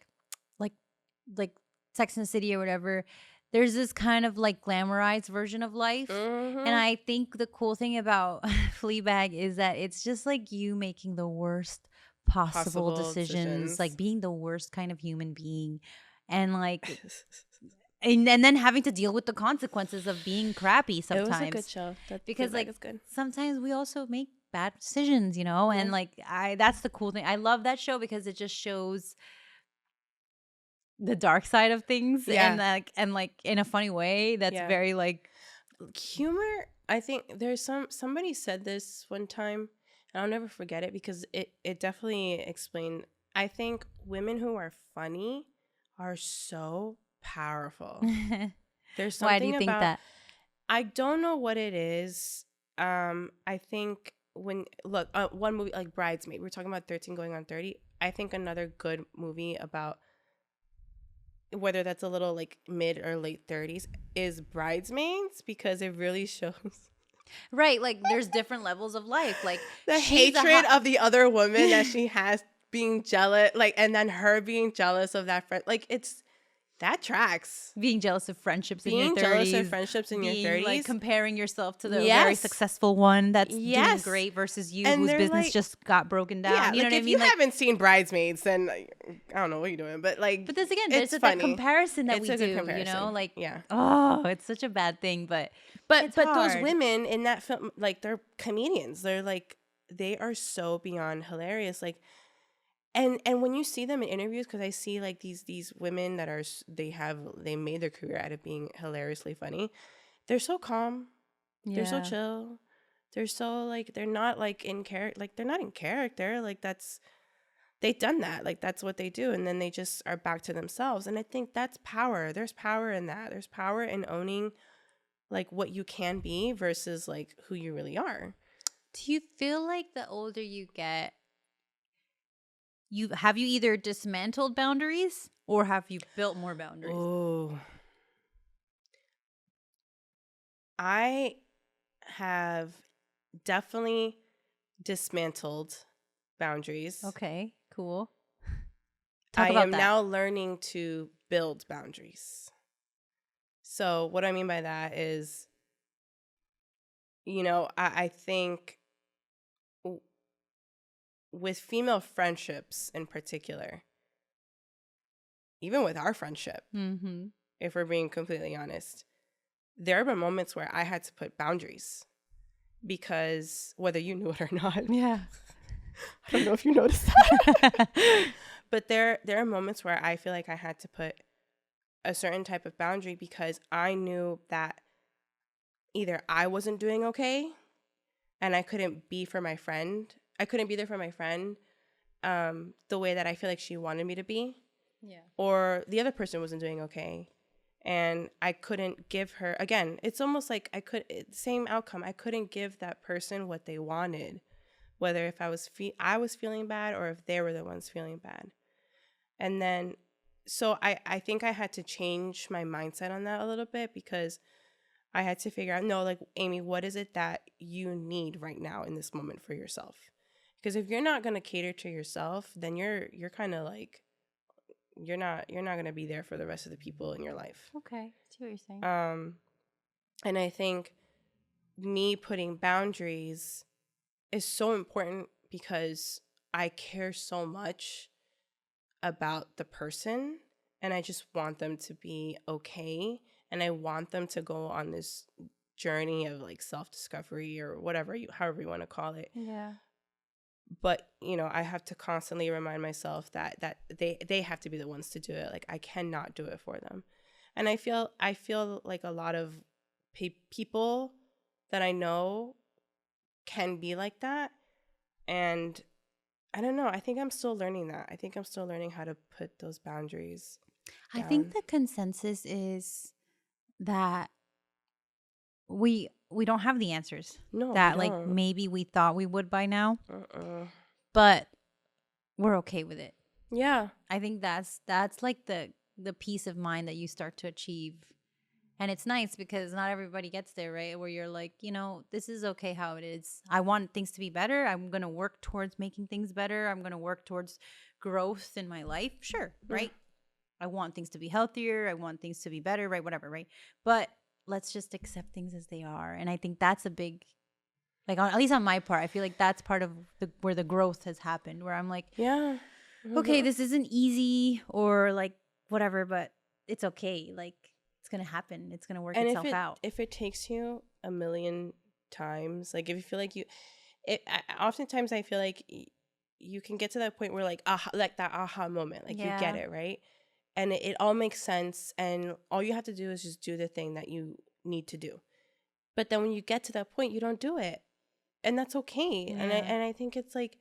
[SPEAKER 1] Sex and the City or whatever, there's this kind of like glamorized version of life.
[SPEAKER 2] Mm-hmm.
[SPEAKER 1] And I think the cool thing about Fleabag is that it's just like you making the worst possible decisions, like being the worst kind of human being. And like, and then having to deal with the consequences of being crappy sometimes.
[SPEAKER 2] It was a good show.
[SPEAKER 1] Because like
[SPEAKER 2] good.
[SPEAKER 1] Sometimes we also make bad decisions, you know? And like that's the cool thing. I love that show because it just shows the dark side of things and like in a funny way that's very like
[SPEAKER 2] humor. I think there's somebody said this one time and I'll never forget it because it definitely explained. I think women who are funny are so powerful. There's something.
[SPEAKER 1] Why do you think that?
[SPEAKER 2] I don't know what it is. I think when one movie like Bridesmaid, we're talking about 13 going on 30. I think another good movie about whether that's a little like mid or late 30s is Bridesmaids because it really shows
[SPEAKER 1] right, like there's different levels of life, like
[SPEAKER 2] the hatred of the other woman that she has being jealous, like, and then her being jealous of that friend, like that tracks.
[SPEAKER 1] Being jealous of friendships in your 30s.
[SPEAKER 2] Being jealous of friendships in your 30s.
[SPEAKER 1] Like comparing yourself to the very successful one that's doing great versus you whose business just got broken down.
[SPEAKER 2] Yeah,
[SPEAKER 1] you know what I mean?
[SPEAKER 2] If you haven't seen Bridesmaids, then like, I don't know what you're doing. But like,
[SPEAKER 1] but this again, there's that comparison that we do, you know? Like, oh, it's such a bad thing, but
[SPEAKER 2] those women in that film, like they're comedians. They're like, they are so beyond hilarious. Like, And when you see them in interviews, because I see like these women that are they made their career out of being hilariously funny. They're so calm. Yeah. They're so chill. They're so like they're not like in character. Like they're not in character. Like they've done that. Like that's what they do, and then they just are back to themselves. And I think that's power. There's power in that. There's power in owning like what you can be versus like who you really are.
[SPEAKER 1] Do you feel like the older you get, have you either dismantled boundaries or have you built more boundaries?
[SPEAKER 2] Oh, I have definitely dismantled boundaries.
[SPEAKER 1] Okay, cool.
[SPEAKER 2] I am now learning to build boundaries. So what I mean by that is, you know, I think with female friendships in particular, even with our friendship, if we're being completely honest, there have been moments where I had to put boundaries because whether you knew it or not, I don't know if you noticed that, but there are moments where I feel like I had to put a certain type of boundary because I knew that either I wasn't doing okay and I couldn't be for my friend. I couldn't be there for my friend, the way that I feel like she wanted me to be.
[SPEAKER 1] Yeah.
[SPEAKER 2] Or the other person wasn't doing okay. And I couldn't give her, again, it's almost like same outcome. I couldn't give that person what they wanted, whether if I was feeling bad or if they were the ones feeling bad. And then, so I think I had to change my mindset on that a little bit, because I had to figure out, no, like, Amy, what is it that you need right now in this moment for yourself? Because if you're not going to cater to yourself, then you're kind of like, you're not going to be there for the rest of the people in your life.
[SPEAKER 1] Okay. I see what you're saying.
[SPEAKER 2] And I think me putting boundaries is so important, because I care so much about the person, and I just want them to be okay, and I want them to go on this journey of like self-discovery or however you want to call it.
[SPEAKER 1] Yeah.
[SPEAKER 2] But, I have to constantly remind myself that they have to be the ones to do it. Like, I cannot do it for them. And I feel like a lot of people that I know can be like that. And I don't know. I think I'm still learning that. I think I'm still learning how to put those boundaries down.
[SPEAKER 1] I think the consensus is that we don't have the answers.
[SPEAKER 2] No,
[SPEAKER 1] that
[SPEAKER 2] we
[SPEAKER 1] like
[SPEAKER 2] don't.
[SPEAKER 1] maybe we thought we would by now, but we're okay with it.
[SPEAKER 2] Yeah,
[SPEAKER 1] I think that's like the peace of mind that you start to achieve. And it's nice because not everybody gets there, right? Where you're like, this is okay how it is. I want things to be better. I'm going to work towards making things better. I'm going to work towards growth in my life. Sure, right? I want things to be healthier. I want things to be better, right? Whatever, right? But let's just accept things as they are. And I think that's a big, like, at least on my part, I feel like that's part of where the growth has happened, where I'm like,
[SPEAKER 2] yeah.
[SPEAKER 1] Okay, this isn't easy or like whatever, but it's okay. Like, it's going to happen. It's going to work itself out.
[SPEAKER 2] If it takes you a million times, like if you feel like oftentimes I feel like you can get to that point where like that aha moment, like you get it, right? And it all makes sense, and all you have to do is just do the thing that you need to do. But then when you get to that point, you don't do it, and that's okay.
[SPEAKER 1] Yeah.
[SPEAKER 2] And I think it's like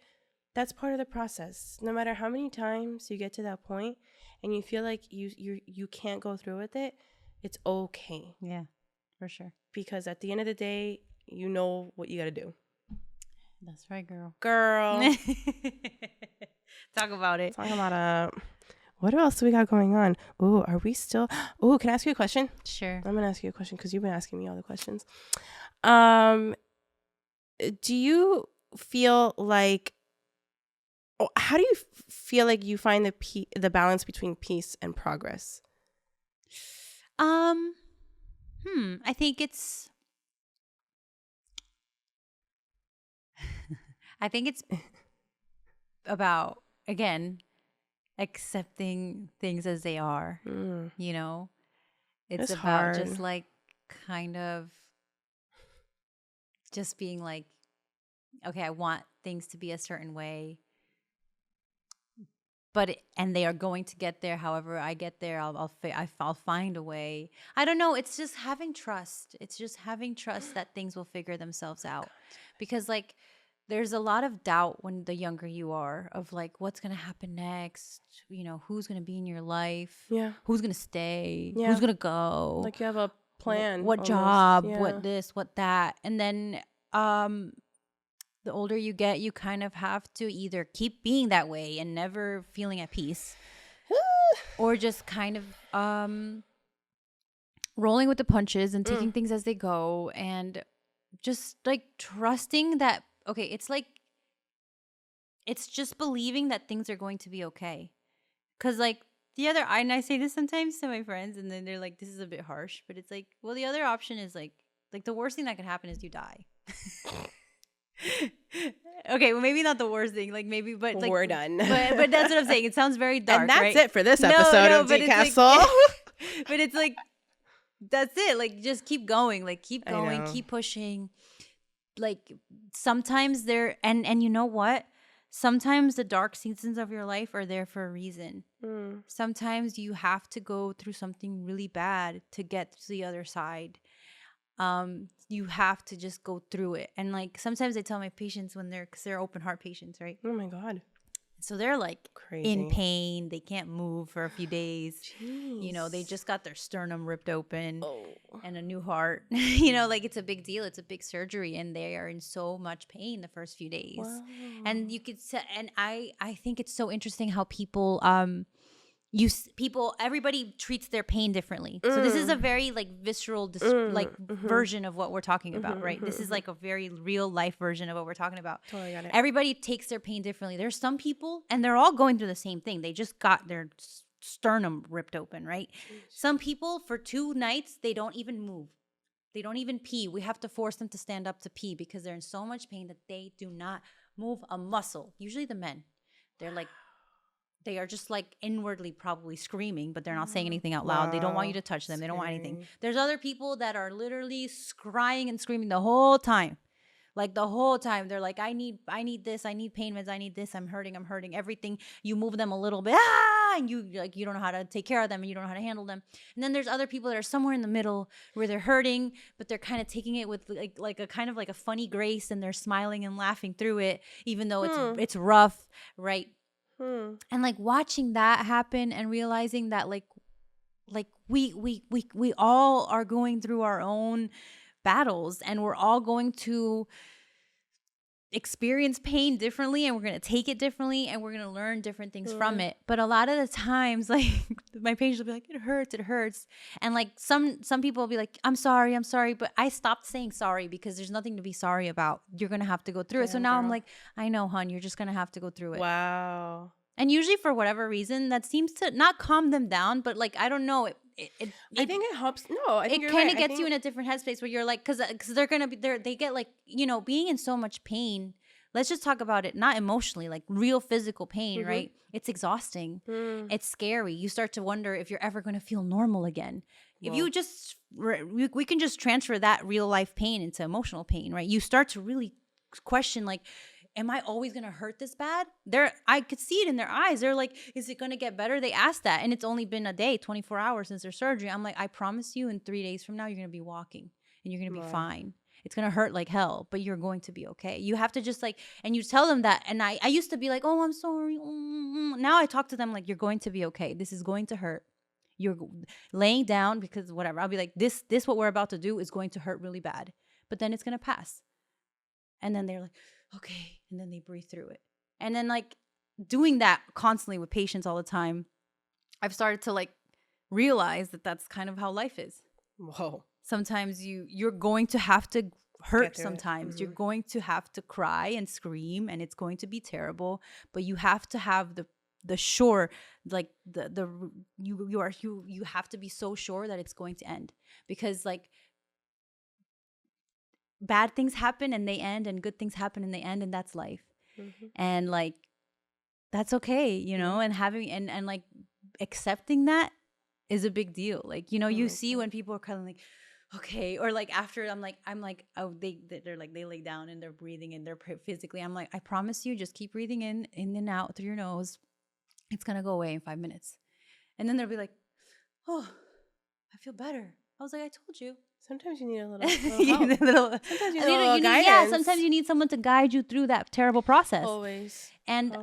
[SPEAKER 2] that's part of the process. No matter how many times you get to that point and you feel like you can't go through with it, it's okay.
[SPEAKER 1] Yeah, for sure.
[SPEAKER 2] Because at the end of the day, you know what you got to do.
[SPEAKER 1] That's right, girl.
[SPEAKER 2] Talk about it.
[SPEAKER 1] Talk about it.
[SPEAKER 2] What else do we got going on? Ooh, are we still? Ooh, can I ask you a question?
[SPEAKER 1] Sure.
[SPEAKER 2] I'm going to ask you a question because you've been asking me all the questions. Do you feel like, how do you feel like you find the balance between peace and progress?
[SPEAKER 1] I think it's about, again, accepting things as they are. It's about
[SPEAKER 2] hard.
[SPEAKER 1] just like kind of just being like, okay, I want things to be a certain way, and they are going to get there. However I get there, I'll find a way. I don't know. It's just having trust. It's just having trust that things will figure themselves out. Because like, there's a lot of doubt when the younger you are of like, what's going to happen next? Who's going to be in your life?
[SPEAKER 2] Yeah.
[SPEAKER 1] Who's going to stay?
[SPEAKER 2] Yeah.
[SPEAKER 1] Who's going to go?
[SPEAKER 2] Like you have a plan.
[SPEAKER 1] What
[SPEAKER 2] almost.
[SPEAKER 1] job?
[SPEAKER 2] Yeah.
[SPEAKER 1] What this? What that? And then the older you get, you kind of have to either keep being that way and never feeling at peace, or just kind of rolling with the punches and taking things as they go, and just like trusting that, okay, it's just believing that things are going to be okay. Because like and I say this sometimes to my friends, and then they're like, this is a bit harsh, but it's like, well, the other option is like the worst thing that could happen is you die. Okay, well, maybe not the worst thing, like maybe, but like
[SPEAKER 2] we're done.
[SPEAKER 1] But that's what I'm saying. It sounds very dark,
[SPEAKER 2] and that's
[SPEAKER 1] right?
[SPEAKER 2] it for this episode of D Castle.
[SPEAKER 1] But it's like, that's it. Like, just keep going. Like, keep going. Keep pushing. Like, sometimes and you know what? Sometimes the dark seasons of your life are there for a reason. Sometimes you have to go through something really bad to get to the other side. You have to just go through it. And like, sometimes I tell my patients because they're open heart patients, right?
[SPEAKER 2] Oh my God.
[SPEAKER 1] So they're like
[SPEAKER 2] Crazy.
[SPEAKER 1] in pain. They can't move for a few days.
[SPEAKER 2] Jeez.
[SPEAKER 1] You know, they just got their sternum ripped open
[SPEAKER 2] Oh.
[SPEAKER 1] and a new heart. You know, like it's a big deal. It's a big surgery, and they are in so much pain the first few days.
[SPEAKER 2] Wow.
[SPEAKER 1] And you could say, and I think it's so interesting how people everybody treats their pain differently. So this is a very like visceral version of what we're talking about, right? This is like a very real life version of what we're talking about.
[SPEAKER 2] Totally got it.
[SPEAKER 1] Everybody takes their pain differently. There's some people, and they're all going through the same thing. They just got their sternum ripped open, right? Some people for 2 nights, they don't even move. They don't even pee. We have to force them to stand up to pee because they're in so much pain that they do not move a muscle. Usually the men, they are just like inwardly probably screaming, but they're not saying anything out loud. They don't want you to touch them. They don't want anything. There's other people that are literally crying and screaming the whole time. Like the whole time. They're like, I need this. I need pain meds. I need this. I'm hurting. Everything. You move them a little bit. And you don't know how to take care of them, and you don't know how to handle them. And then there's other people that are somewhere in the middle where they're hurting, but they're kind of taking it with like a kind of like a funny grace, and they're smiling and laughing through it, even though it's rough, right? And like watching that happen and realizing that like we all are going through our own battles, and we're all going to experience pain differently, and we're going to take it differently, and we're going to learn different things from it. But a lot of the times, like my patients will be like, it hurts. And like some people will be like, I'm sorry. But I stopped saying sorry because there's nothing to be sorry about. You're going to have to go through it. So now I'm like, I know, hon, you're just going to have to go through it.
[SPEAKER 2] Wow.
[SPEAKER 1] And usually for whatever reason, that seems to not calm them down, but like, I don't know.
[SPEAKER 2] I think it helps. No, I think
[SPEAKER 1] it kind of gets you in a different headspace where you're like, because they're going to be there. They get like, being in so much pain. Let's just talk about it, not emotionally, like real physical pain, right? It's exhausting. It's scary. You start to wonder if you're ever going to feel normal again. If you just, we can just transfer that real life pain into emotional pain, right? You start to really question like, am I always going to hurt this bad? I could see it in their eyes. They're like, is it going to get better? They asked that. And it's only been a day, 24 hours since their surgery. I'm like, I promise you in 3 days from now, you're going to be walking and you're going to be fine. It's going to hurt like hell, but you're going to be okay. You have to just like, and you tell them that. And I used to be like, oh, I'm sorry. Now I talk to them like, you're going to be okay. This is going to hurt. You're laying down because whatever. I'll be like, this what we're about to do is going to hurt really bad, but then it's going to pass. And then they're like, okay. And then they breathe through it. And then like doing that constantly with patients all the time, I've started to like realize that that's kind of how life is.
[SPEAKER 2] Whoa. Sometimes
[SPEAKER 1] you're going to have to hurt sometimes. You're going to have to cry and scream, and it's going to be terrible, but you have to have the sure, like you have to be so sure that it's going to end, because like bad things happen and they end, and good things happen and they end, and that's life. And like that's okay, and having and like accepting that is a big deal. Like, you see when people are kind of like, okay, or like after I'm like, oh, they're like, they lay down and they're breathing and they're physically, I'm like, I promise you, just keep breathing in and out through your nose. It's gonna go away in 5 minutes. And then they'll be like, oh, I feel better. I was like, I told you.
[SPEAKER 2] Sometimes you need a little help. Sometimes you need a little guidance.
[SPEAKER 1] Yeah, sometimes you need someone to guide you through that terrible process.
[SPEAKER 2] Always.
[SPEAKER 1] And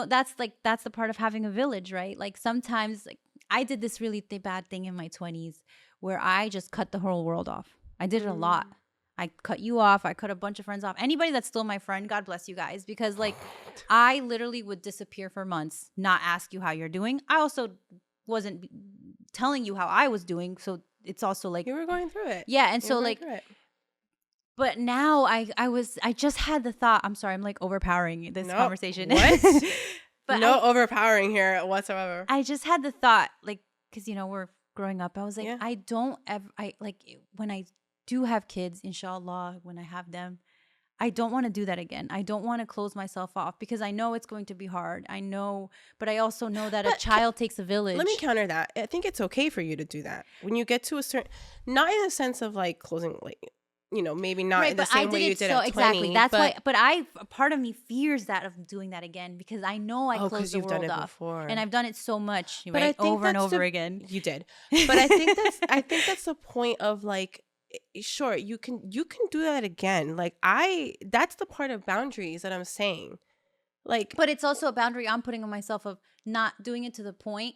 [SPEAKER 1] that's the part of having a village, right? Like sometimes, like I did this really bad thing in my 20s where I just cut the whole world off. I did it a lot. I cut you off. I cut a bunch of friends off. Anybody that's still my friend, God bless you guys, because like I literally would disappear for months, not ask you how you're doing. I also wasn't telling you how I was doing, so it's also like
[SPEAKER 2] you were going through it.
[SPEAKER 1] Yeah, and so like, but now I just had the thought. I'm sorry, I'm like overpowering this conversation.
[SPEAKER 2] What? But no overpowering here whatsoever.
[SPEAKER 1] I just had the thought, like, because we're growing up. I was like, I don't ever. I like when I do have kids, inshallah, when I have them, I don't want to do that again. I don't want to close myself off because I know it's going to be hard. I know, but I also know that a child takes a village.
[SPEAKER 2] Let me counter that. I think it's okay for you to do that when you get to a certain, not in the sense of like closing, like, maybe not in the same way you did at 20.
[SPEAKER 1] Exactly. That's why. But part of me fears that of doing that again because I know I closed the world off, before. And I've done it so much, but right? Over and over again.
[SPEAKER 2] You did, but I think that's the point of like. Sure, you can do that again. Like that's the part of boundaries that I'm saying. Like,
[SPEAKER 1] but it's also a boundary I'm putting on myself of not doing it to the point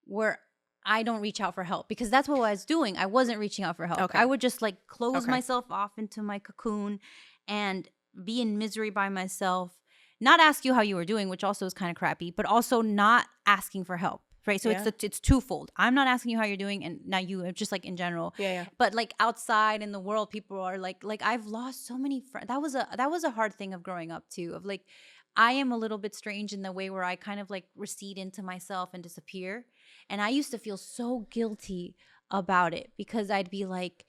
[SPEAKER 1] where I don't reach out for help, because that's what I was doing. I wasn't reaching out for help.
[SPEAKER 2] Okay.
[SPEAKER 1] I would just like close
[SPEAKER 2] Okay.
[SPEAKER 1] myself off into my cocoon and be in misery by myself, not ask you how you were doing, which also is kind of crappy, but also not asking for help. Right. So it's twofold. I'm not asking you how you're doing, and now you, just like in general.
[SPEAKER 2] Yeah.
[SPEAKER 1] But like outside in the world, people are like I've lost so many friends. That was a hard thing of growing up too. Of like, I am a little bit strange in the way where I kind of like recede into myself and disappear. And I used to feel so guilty about it, because I'd be like,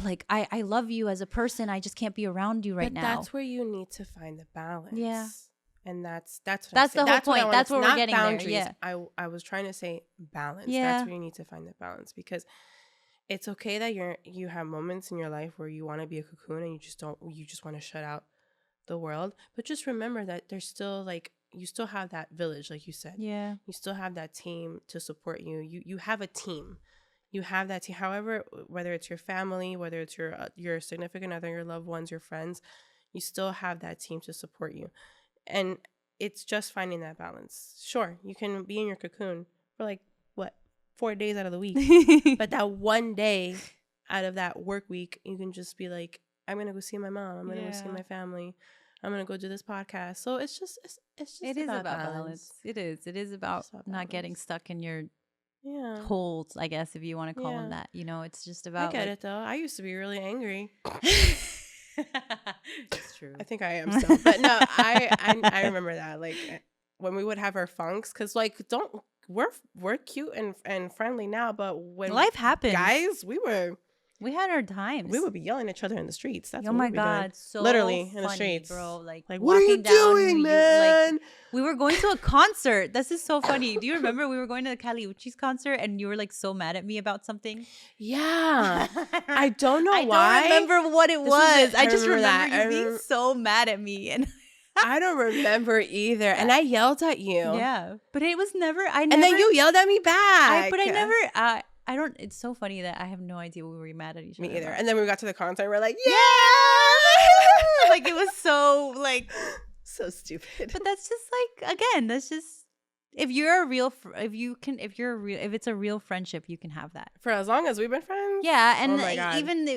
[SPEAKER 1] like I love you as a person. I just can't be around you right now.
[SPEAKER 2] That's where you need to find the balance.
[SPEAKER 1] Yeah.
[SPEAKER 2] And that's the
[SPEAKER 1] whole point. That's what we're getting
[SPEAKER 2] boundaries.
[SPEAKER 1] there. Yeah.
[SPEAKER 2] I was trying to say balance.
[SPEAKER 1] Yeah.
[SPEAKER 2] That's where you need to find the balance, because it's okay that you have moments in your life where you want to be a cocoon and you just want to shut out the world. But just remember that there's still like, you still have that village, like you said.
[SPEAKER 1] Yeah.
[SPEAKER 2] You still have that team to support you. You have a team. You have that team. However, whether it's your family, whether it's your significant other, your loved ones, your friends, you still have that team to support you. And it's just finding that balance. Sure, you can be in your cocoon for like, 4 days out of the week. But that one day out of that work week, you can just be like, I'm going to go see my mom. I'm going to go see my family. I'm going to go do this podcast. So it's just about balance.
[SPEAKER 1] It is about not getting stuck in your holes, I guess, if you want to call them that. You know, it's just about.
[SPEAKER 2] I get it though. I used to be really angry.
[SPEAKER 1] It's true.
[SPEAKER 2] I think I am still, but no, I remember that, like when we would have our funks, because like we're cute and friendly now, but when
[SPEAKER 1] life happens,
[SPEAKER 2] guys,
[SPEAKER 1] we had our times.
[SPEAKER 2] We would be yelling at each other in the streets. That's
[SPEAKER 1] oh my god, so
[SPEAKER 2] literally
[SPEAKER 1] funny,
[SPEAKER 2] in the streets,
[SPEAKER 1] bro. Like
[SPEAKER 2] what are you doing, man?
[SPEAKER 1] Like, we were going to a concert. This is so funny. Do you remember we were going to the Caliucci's concert and you were like so mad at me about something?
[SPEAKER 2] Yeah, I don't know why.
[SPEAKER 1] I don't remember what it was. I just remember
[SPEAKER 2] that.
[SPEAKER 1] you being so mad at me, and
[SPEAKER 2] I don't remember either. And I yelled at you.
[SPEAKER 1] Yeah, but it was never.
[SPEAKER 2] And then you yelled at me back.
[SPEAKER 1] But I never. I don't. It's so funny that I have no idea what we were mad at each other.
[SPEAKER 2] Me either.
[SPEAKER 1] About.
[SPEAKER 2] And then we got to the concert, we're like, yeah!
[SPEAKER 1] Like it was so like
[SPEAKER 2] so stupid.
[SPEAKER 1] But that's just like, again, that's just, if you're a real, if it's a real friendship, you can have that
[SPEAKER 2] for as long as we've been friends.
[SPEAKER 1] Yeah, and even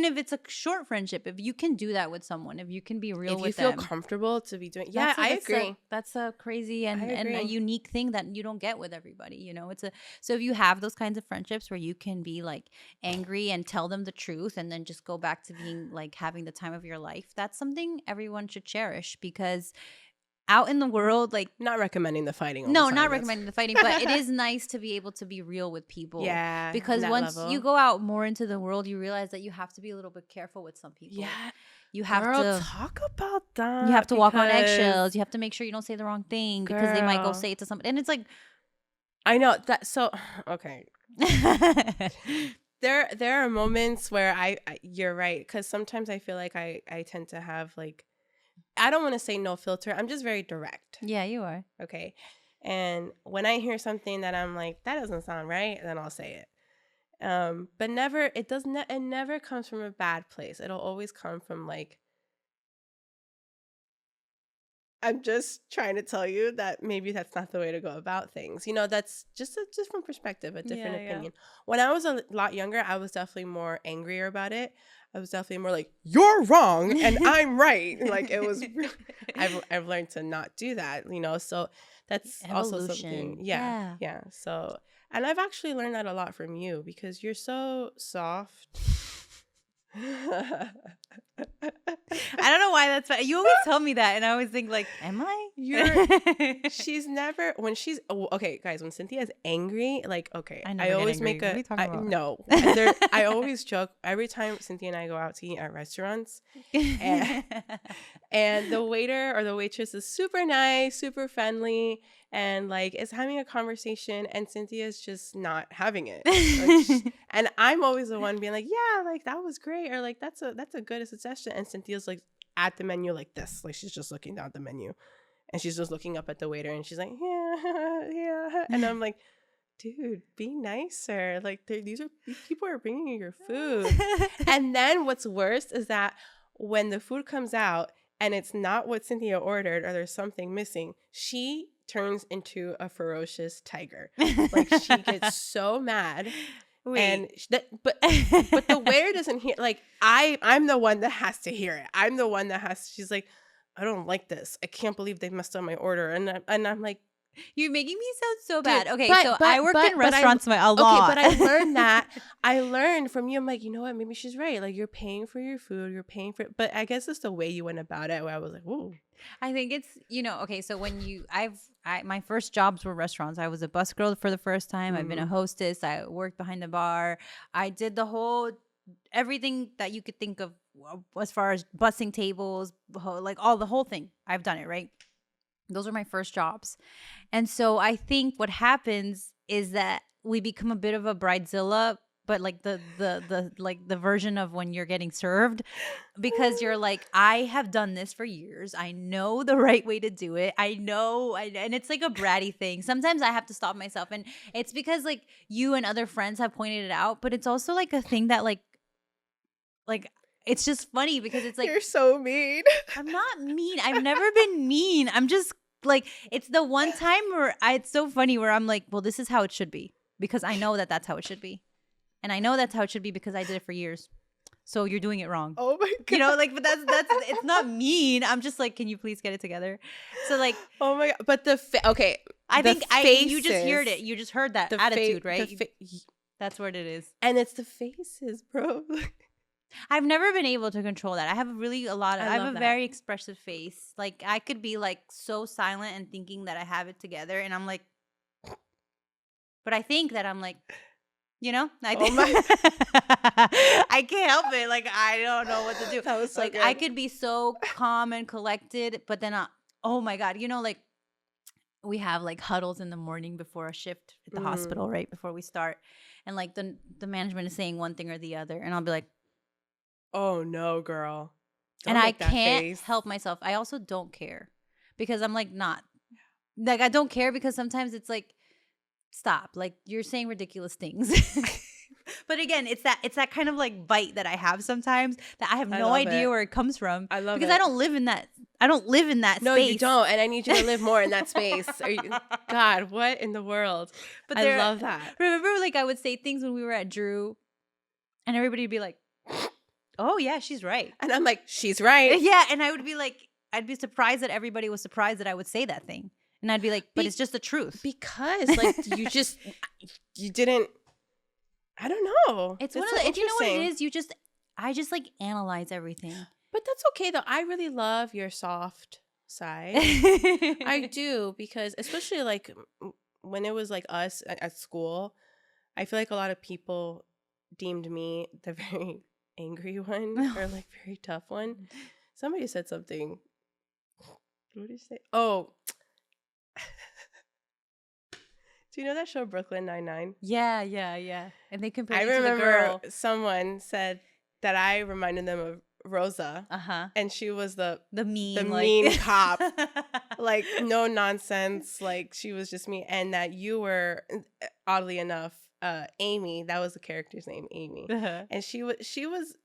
[SPEAKER 1] if it's a short friendship, if you can do that with someone, if you can be real with them,
[SPEAKER 2] if you feel comfortable to be doing. Yeah, I agree.
[SPEAKER 1] That's a crazy and a unique thing that you don't get with everybody. You know, so if you have those kinds of friendships where you can be like angry and tell them the truth, and then just go back to being like having the time of your life, that's something everyone should cherish, because out in the world, like,
[SPEAKER 2] not recommending the fighting.
[SPEAKER 1] Not recommending the fighting, but it is nice to be able to be real with people.
[SPEAKER 2] Yeah,
[SPEAKER 1] because once you go out more into the world, you realize that you have to be a little bit careful with some people.
[SPEAKER 2] Yeah,
[SPEAKER 1] you have to
[SPEAKER 2] talk about that.
[SPEAKER 1] You have to walk on eggshells. You have to make sure you don't say the wrong thing, because they might go say it to somebody, and it's like,
[SPEAKER 2] I know that. So okay. There are moments where you're right, because sometimes I feel like I tend to have like, I don't want to say no filter. I'm just very direct.
[SPEAKER 1] Yeah, you are.
[SPEAKER 2] Okay. And when I hear something that I'm like, that doesn't sound right, then I'll say it. But it never comes from a bad place. It'll always come from like, I'm just trying to tell you that maybe that's not the way to go about things. You know, that's just a different perspective, a different opinion. Yeah. When I was a lot younger, I was definitely more angrier about it. I was definitely more like, you're wrong and I'm right. Like it was, I've learned to not do that, you know, so that's
[SPEAKER 1] evolution.
[SPEAKER 2] Also something. Yeah. So, and I've actually learned that a lot from you, because you're so soft.
[SPEAKER 1] I don't know why that's funny. You always tell me that, and I always think like, am I?
[SPEAKER 2] She's never, when she's okay, guys. When Cynthia's angry, like, okay, I always make a no. I always joke every time Cynthia and I go out to eat at restaurants, and the waiter or the waitress is super nice, super friendly, and like is having a conversation, and Cynthia's just not having it. Like, and I'm always the one being like, yeah, like that was great, or like that's a good suggestion. And Cynthia's like at the menu like this, like she's just looking down at the menu, and she's just looking up at the waiter, and she's like, yeah, and I'm like, dude, be nicer. Like these people are bringing you your food. And then what's worse is that when the food comes out and it's not what Cynthia ordered or there's something missing, she turns into a ferocious tiger. Like, she gets so mad.
[SPEAKER 1] Wait.
[SPEAKER 2] And but the waiter doesn't hear. Like, I'm the one that has to hear it. I'm the one that has. She's like, I don't like this. I can't believe they messed up my order. And I'm like,
[SPEAKER 1] you're making me sound so bad.
[SPEAKER 2] dude,
[SPEAKER 1] Okay, so I worked in restaurants a lot.
[SPEAKER 2] Okay, but I learned that. I learned from you. I'm like, you know what? Maybe she's right. Like, you're paying for your food. You're paying for it. But I guess it's the way you went about it where I was like, ooh.
[SPEAKER 1] I think it's, okay, so when my first jobs were restaurants. I was a bus girl for the first time. I've been a hostess. I worked behind the bar. I did everything that you could think of as far as bussing tables, like the whole thing. I've done it, right? Those were my first jobs. And so I think what happens is that we become a bit of a bridezilla, but like the version of when you're getting served, because you're like, I have done this for years. I know the right way to do it. I know, and it's like a bratty thing. Sometimes I have to stop myself, and it's because like you and other friends have pointed it out, but it's also like a thing that like it's just funny because it's like,
[SPEAKER 2] you're so mean.
[SPEAKER 1] I'm not mean. I've never been mean. I'm just like, it's the one time where it's so funny where I'm like, well, this is how it should be, because I know that that's how it should be. And I know that's how it should be because I did it for years. So you're doing it wrong.
[SPEAKER 2] Oh my God.
[SPEAKER 1] Like, but that's it's not mean. I'm just like, can you please get it together? So like,
[SPEAKER 2] oh my God. But okay.
[SPEAKER 1] I think you just heard it. You just heard that attitude, right? That's what it is.
[SPEAKER 2] And it's the faces, bro.
[SPEAKER 1] I've never been able to control that. I have I have a very expressive face. Like, I could be like so silent and thinking that I have it together, and I'm like, but I think that I'm like, I think I can't help it. Like, I don't know what to do.
[SPEAKER 2] That was so
[SPEAKER 1] like
[SPEAKER 2] good.
[SPEAKER 1] I could be so calm and collected, but then oh my God, like we have like huddles in the morning before a shift at the hospital, right before we start, and like the management is saying one thing or the other, and I'll be like,
[SPEAKER 2] oh no, girl.
[SPEAKER 1] And I can't help myself. I also don't care because I'm like, I don't care because sometimes it's like, stop, like you're saying ridiculous things. But again, it's that kind of like bite that I have sometimes that I have no idea where it comes from.
[SPEAKER 2] I love
[SPEAKER 1] because I don't live in that. I don't live in that
[SPEAKER 2] no,
[SPEAKER 1] space.
[SPEAKER 2] No, you don't. And I need you to live more in that space. God, what in the world? But I love that.
[SPEAKER 1] Remember, like I would say things when we were at Drew, and everybody would be like, oh yeah, she's right.
[SPEAKER 2] And I'm like, she's right.
[SPEAKER 1] Yeah, and I would be like, I'd be surprised that everybody was surprised that I would say that thing. And I'd be like, but it's just the truth.
[SPEAKER 2] Because like you didn't, I don't know.
[SPEAKER 1] It's one of the, you know what it is? I just like analyze everything.
[SPEAKER 2] But that's okay though. I really love your soft side. I do, because especially like when it was like us at school, I feel like a lot of people deemed me the very angry one or like very tough one. Somebody said something. What did you say? Oh. Do you know that show Brooklyn Nine-Nine?
[SPEAKER 1] Yeah. And they compared
[SPEAKER 2] I
[SPEAKER 1] you to the girl.
[SPEAKER 2] remember someone said that I reminded them of Rosa. And she was the mean cop. Like, no nonsense. Like, she was just me. And that you were, oddly enough, Amy. That was the character's name, Amy. And she wasn't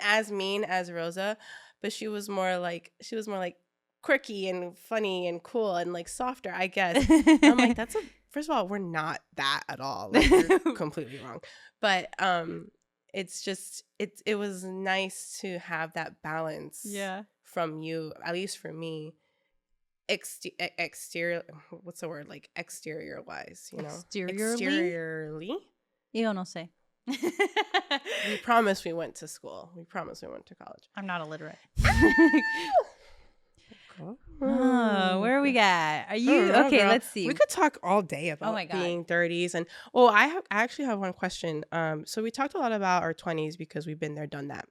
[SPEAKER 2] as mean as Rosa, but she was more like quirky and funny and cool and like softer, I guess. I'm like, first of all, we're not that at all. Like, you're completely wrong. But it's just it was nice to have that balance from you, at least for me. Exterior, what's the word? Like exterior wise, exteriorly.
[SPEAKER 1] Yo no sé.
[SPEAKER 2] We promise we went to school. We promise we went to college.
[SPEAKER 1] I'm not illiterate. Oh, where are we at? Are you okay? Girl. Let's see.
[SPEAKER 2] We could talk all day about being 30s, and I actually have one question. So we talked a lot about our 20s because we've been there, done that.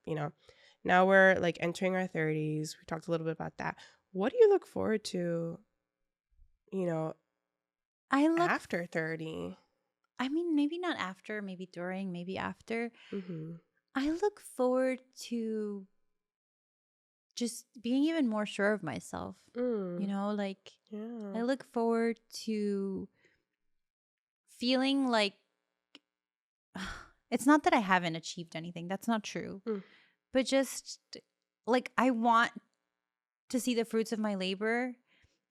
[SPEAKER 2] Now we're like entering our 30s. We talked a little bit about that. What do you look forward to? After 30.
[SPEAKER 1] I mean, maybe not after, maybe during, maybe after. Mm-hmm. I look forward to just being even more sure of myself. I look forward to feeling like it's not that I haven't achieved anything. That's not true. But just like I want to see the fruits of my labor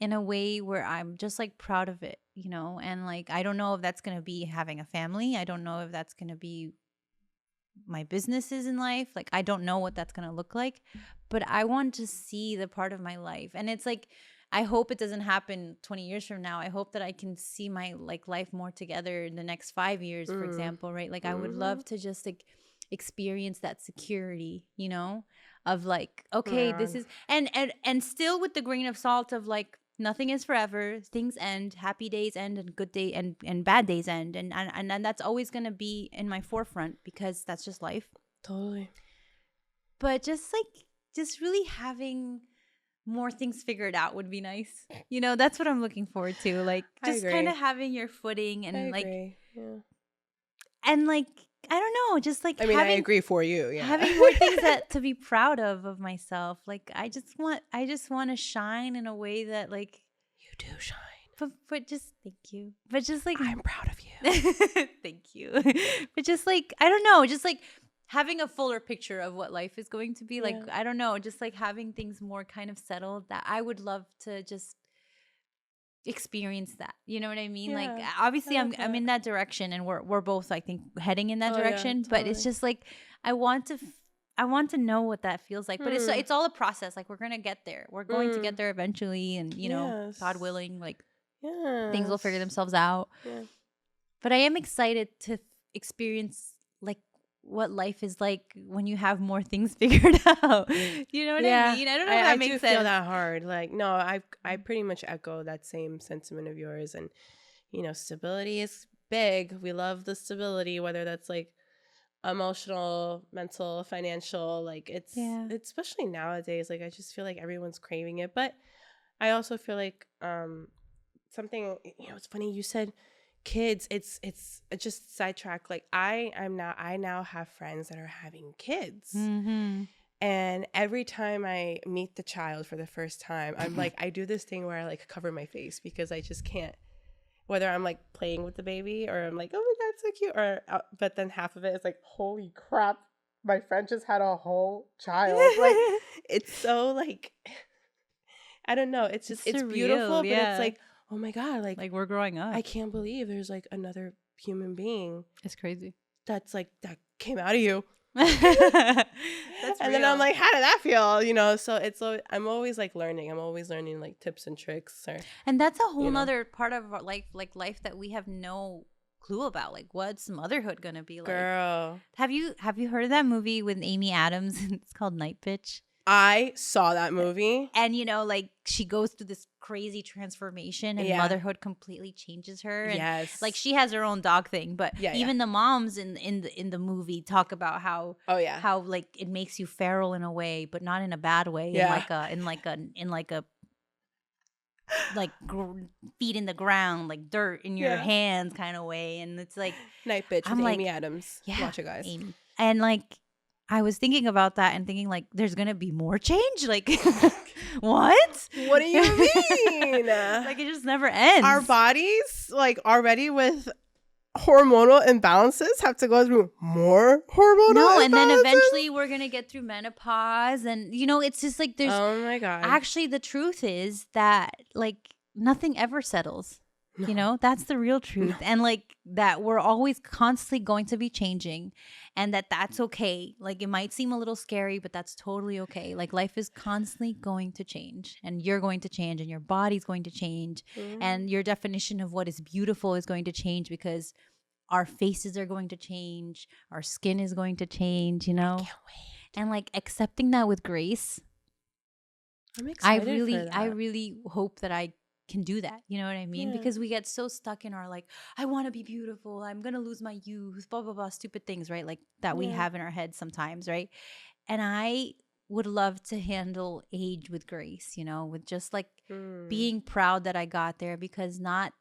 [SPEAKER 1] in a way where I'm just like proud of it, you know? And like I don't know if that's going to be having a family. I don't know if that's going to be my businesses in life. Like I don't know what that's going to look like, but I want to see the part of my life. And it's like I hope it doesn't happen 20 years from now. I hope that I can see my like life more together in the next 5 years, for example, right? Like I would love to just like experience that security, you know, of like, okay, this is and still with the grain of salt of like nothing is forever, things end, happy days end, and good day and bad days end, and that's always going to be in my forefront because that's just life.
[SPEAKER 2] Totally.
[SPEAKER 1] But just like just really having more things figured out would be nice, you know. That's what I'm looking forward to, like just kind of having your footing and like and like I don't know, just like
[SPEAKER 2] I mean, I agree for you. Yeah.
[SPEAKER 1] Having more things that to be proud of myself. Like I just want to shine in a way that like
[SPEAKER 2] you do shine.
[SPEAKER 1] But just thank you. But just like
[SPEAKER 2] I'm proud of you.
[SPEAKER 1] Thank you. But just like I don't know, just like having a fuller picture of what life is going to be. Like I don't know, just like having things more kind of settled, that I would love to just experience that, you know what I mean? Like obviously I'm in that direction, and we're both I think heading in that direction, totally. But it's just like I want to know what that feels like. But it's all a process. Like we're gonna get there, we're going to get there eventually, and you know, God willing, like things will figure themselves out. But I am excited to experience like what life is like when you have more things figured out. You know what I mean? I don't know if that makes sense. I do feel
[SPEAKER 2] that hard. Like, no, I pretty much echo that same sentiment of yours. And, you know, stability is big. We love the stability, whether that's like emotional, mental, financial. Like it's especially nowadays. Like I just feel like everyone's craving it. But I also feel like something, you know, it's funny you said kids, it's just sidetrack. Like I now have friends that are having kids, and every time I meet the child for the first time, I'm like, I do this thing where I like cover my face because I just can't. Whether I'm like playing with the baby or I'm like, oh my god, so cute, or but then half of it is like, holy crap, my friend just had a whole child. Like it's so like, I don't know. It's just it's beautiful, but it's like, oh my god, like
[SPEAKER 1] we're growing up.
[SPEAKER 2] I can't believe there's like another human being.
[SPEAKER 1] It's crazy.
[SPEAKER 2] That's like that came out of you.
[SPEAKER 1] That's
[SPEAKER 2] and then I'm like, how did that feel? You know, so it's I'm always like learning. I'm always learning like tips and tricks.
[SPEAKER 1] And that's a whole nother part of our life that we have no clue about. Like, what's motherhood gonna be like?
[SPEAKER 2] Girl,
[SPEAKER 1] have you heard of that movie with Amy Adams? It's called Night Bitch.
[SPEAKER 2] I saw that movie.
[SPEAKER 1] And, you know, like she goes through this crazy transformation and motherhood completely changes her. And like she has her own dog thing. But even the moms in the movie talk about how like it makes you feral in a way, but not in a bad way. In like a feet in the ground, like dirt in your hands kind of way. And it's like
[SPEAKER 2] Night Bitch with Amy Adams. Watch it, guys.
[SPEAKER 1] Amy. And like I was thinking about that and thinking like there's gonna be more change. Like what
[SPEAKER 2] do you mean?
[SPEAKER 1] Like it just never ends.
[SPEAKER 2] Our bodies like already with hormonal imbalances have to go through more hormonal imbalances?
[SPEAKER 1] And then eventually we're gonna get through menopause, and you know, it's just like there's
[SPEAKER 2] oh my god,
[SPEAKER 1] actually the truth is that like nothing ever settles. You know, that's the real truth. And like that we're always constantly going to be changing, and that's okay. Like it might seem a little scary, but that's totally okay. Like life is constantly going to change, and you're going to change, and your body's going to change, and your definition of what is beautiful is going to change because our faces are going to change, our skin is going to change, you know?
[SPEAKER 2] I can't wait.
[SPEAKER 1] And like accepting that with grace.
[SPEAKER 2] I'm excited
[SPEAKER 1] I really hope that I can do that, you know what I mean? Because we get so stuck in our like, I want to be beautiful, I'm gonna lose my youth, blah blah blah, stupid things, right? Like that we have in our heads sometimes, right? And I would love to handle age with grace, you know, with just like being proud that I got there, because not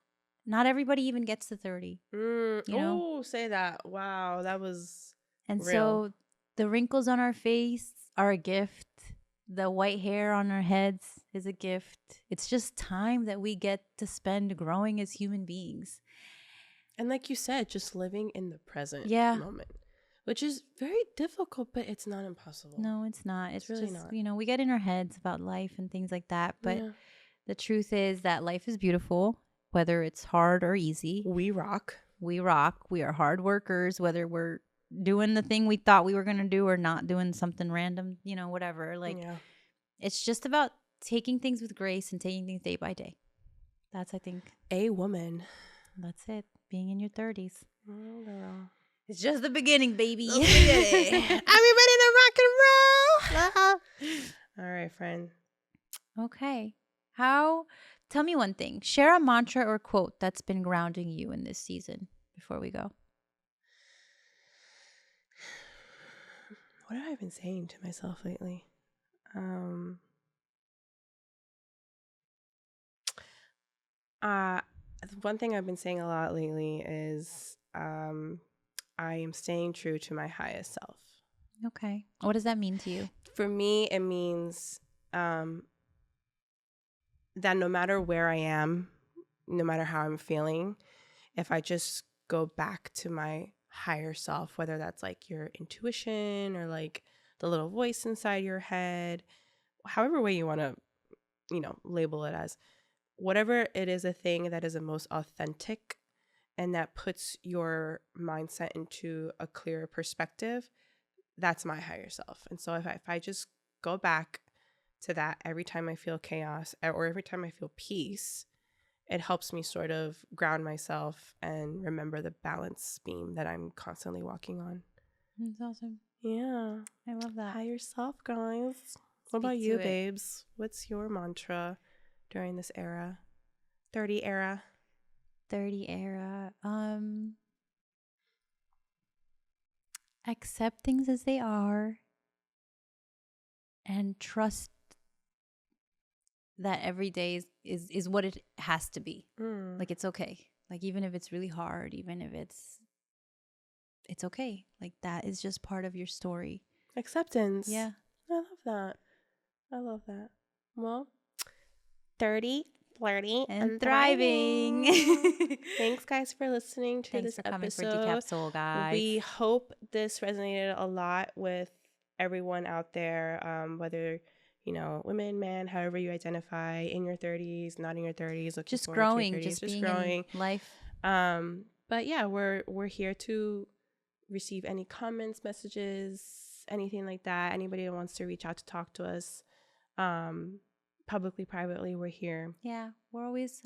[SPEAKER 1] everybody even gets to 30. You know?
[SPEAKER 2] Oh, say that. Wow, that was
[SPEAKER 1] and
[SPEAKER 2] real.
[SPEAKER 1] So the wrinkles on our face are a gift. The white hair on our heads is a gift. It's just time that we get to spend growing as human beings.
[SPEAKER 2] And like you said, just living in the present moment. which is very difficult, but it's not impossible.
[SPEAKER 1] No, it's not. It's
[SPEAKER 2] really
[SPEAKER 1] just,
[SPEAKER 2] not.
[SPEAKER 1] we get in our heads about life and things like that. But
[SPEAKER 2] Yeah.
[SPEAKER 1] the truth is that life is beautiful, whether it's hard or easy.
[SPEAKER 2] We rock.
[SPEAKER 1] We rock. We are hard workers, whether we're doing the thing we thought we were going to do or not doing something random, whatever. Like, it's just about taking things with grace and taking things day by day. That's, I think,
[SPEAKER 2] a woman.
[SPEAKER 1] That's it. Being in your 30s.
[SPEAKER 2] Oh, girl.
[SPEAKER 1] It's just the beginning, baby.
[SPEAKER 2] Are we ready to rock and roll? All right, friend.
[SPEAKER 1] Okay. Tell me one thing. Share a mantra or quote that's been grounding you in this season before we go.
[SPEAKER 2] What have I been saying to myself lately? One thing I've been saying a lot lately is I am staying true to my highest self.
[SPEAKER 1] Okay. What does that mean to you?
[SPEAKER 2] For me, it means that no matter where I am, no matter how I'm feeling, if I just go back to my higher self, whether that's like your intuition or like the little voice inside your head, however way you want to, label it as, whatever it is, a thing that is the most authentic and that puts your mindset into a clearer perspective, that's my higher self. And so if I just go back to that every time I feel chaos or every time I feel peace, it helps me sort of ground myself and remember the balance beam that I'm constantly walking on.
[SPEAKER 1] That's awesome.
[SPEAKER 2] Yeah.
[SPEAKER 1] I love that.
[SPEAKER 2] Higher self, guys. What about you, babes? What's your mantra during this era? 30 era.
[SPEAKER 1] 30 era. Accept things as they are and trust that every day is what it has to be. Like, it's okay. Like, even if it's really hard, even if it's okay. Like, that is just part of your story.
[SPEAKER 2] Acceptance.
[SPEAKER 1] Yeah.
[SPEAKER 2] I love that. Well, 30, flirty,
[SPEAKER 1] and thriving.
[SPEAKER 2] Thanks, guys, for listening to this episode.
[SPEAKER 1] Thanks for coming for Decaf Soul, guys.
[SPEAKER 2] We hope this resonated a lot with everyone out there, whether, women, man, however you identify, in your 30s, not in your 30s,
[SPEAKER 1] just growing, just growing in life.
[SPEAKER 2] But yeah, we're here to receive any comments, messages, anything like that. Anybody that wants to reach out to talk to us, publicly, privately, we're here.
[SPEAKER 1] Yeah, we're always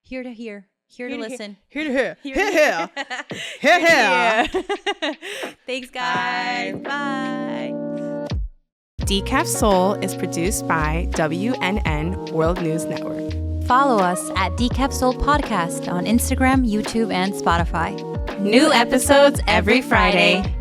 [SPEAKER 1] here to hear, here to listen,
[SPEAKER 2] here to hear,
[SPEAKER 1] here to
[SPEAKER 2] hear.
[SPEAKER 1] Thanks, guys. Bye.
[SPEAKER 3] Decaf Soul is produced by WNN World News Network.
[SPEAKER 1] Follow us at Decaf Soul Podcast on Instagram, YouTube, and Spotify.
[SPEAKER 3] New episodes every Friday.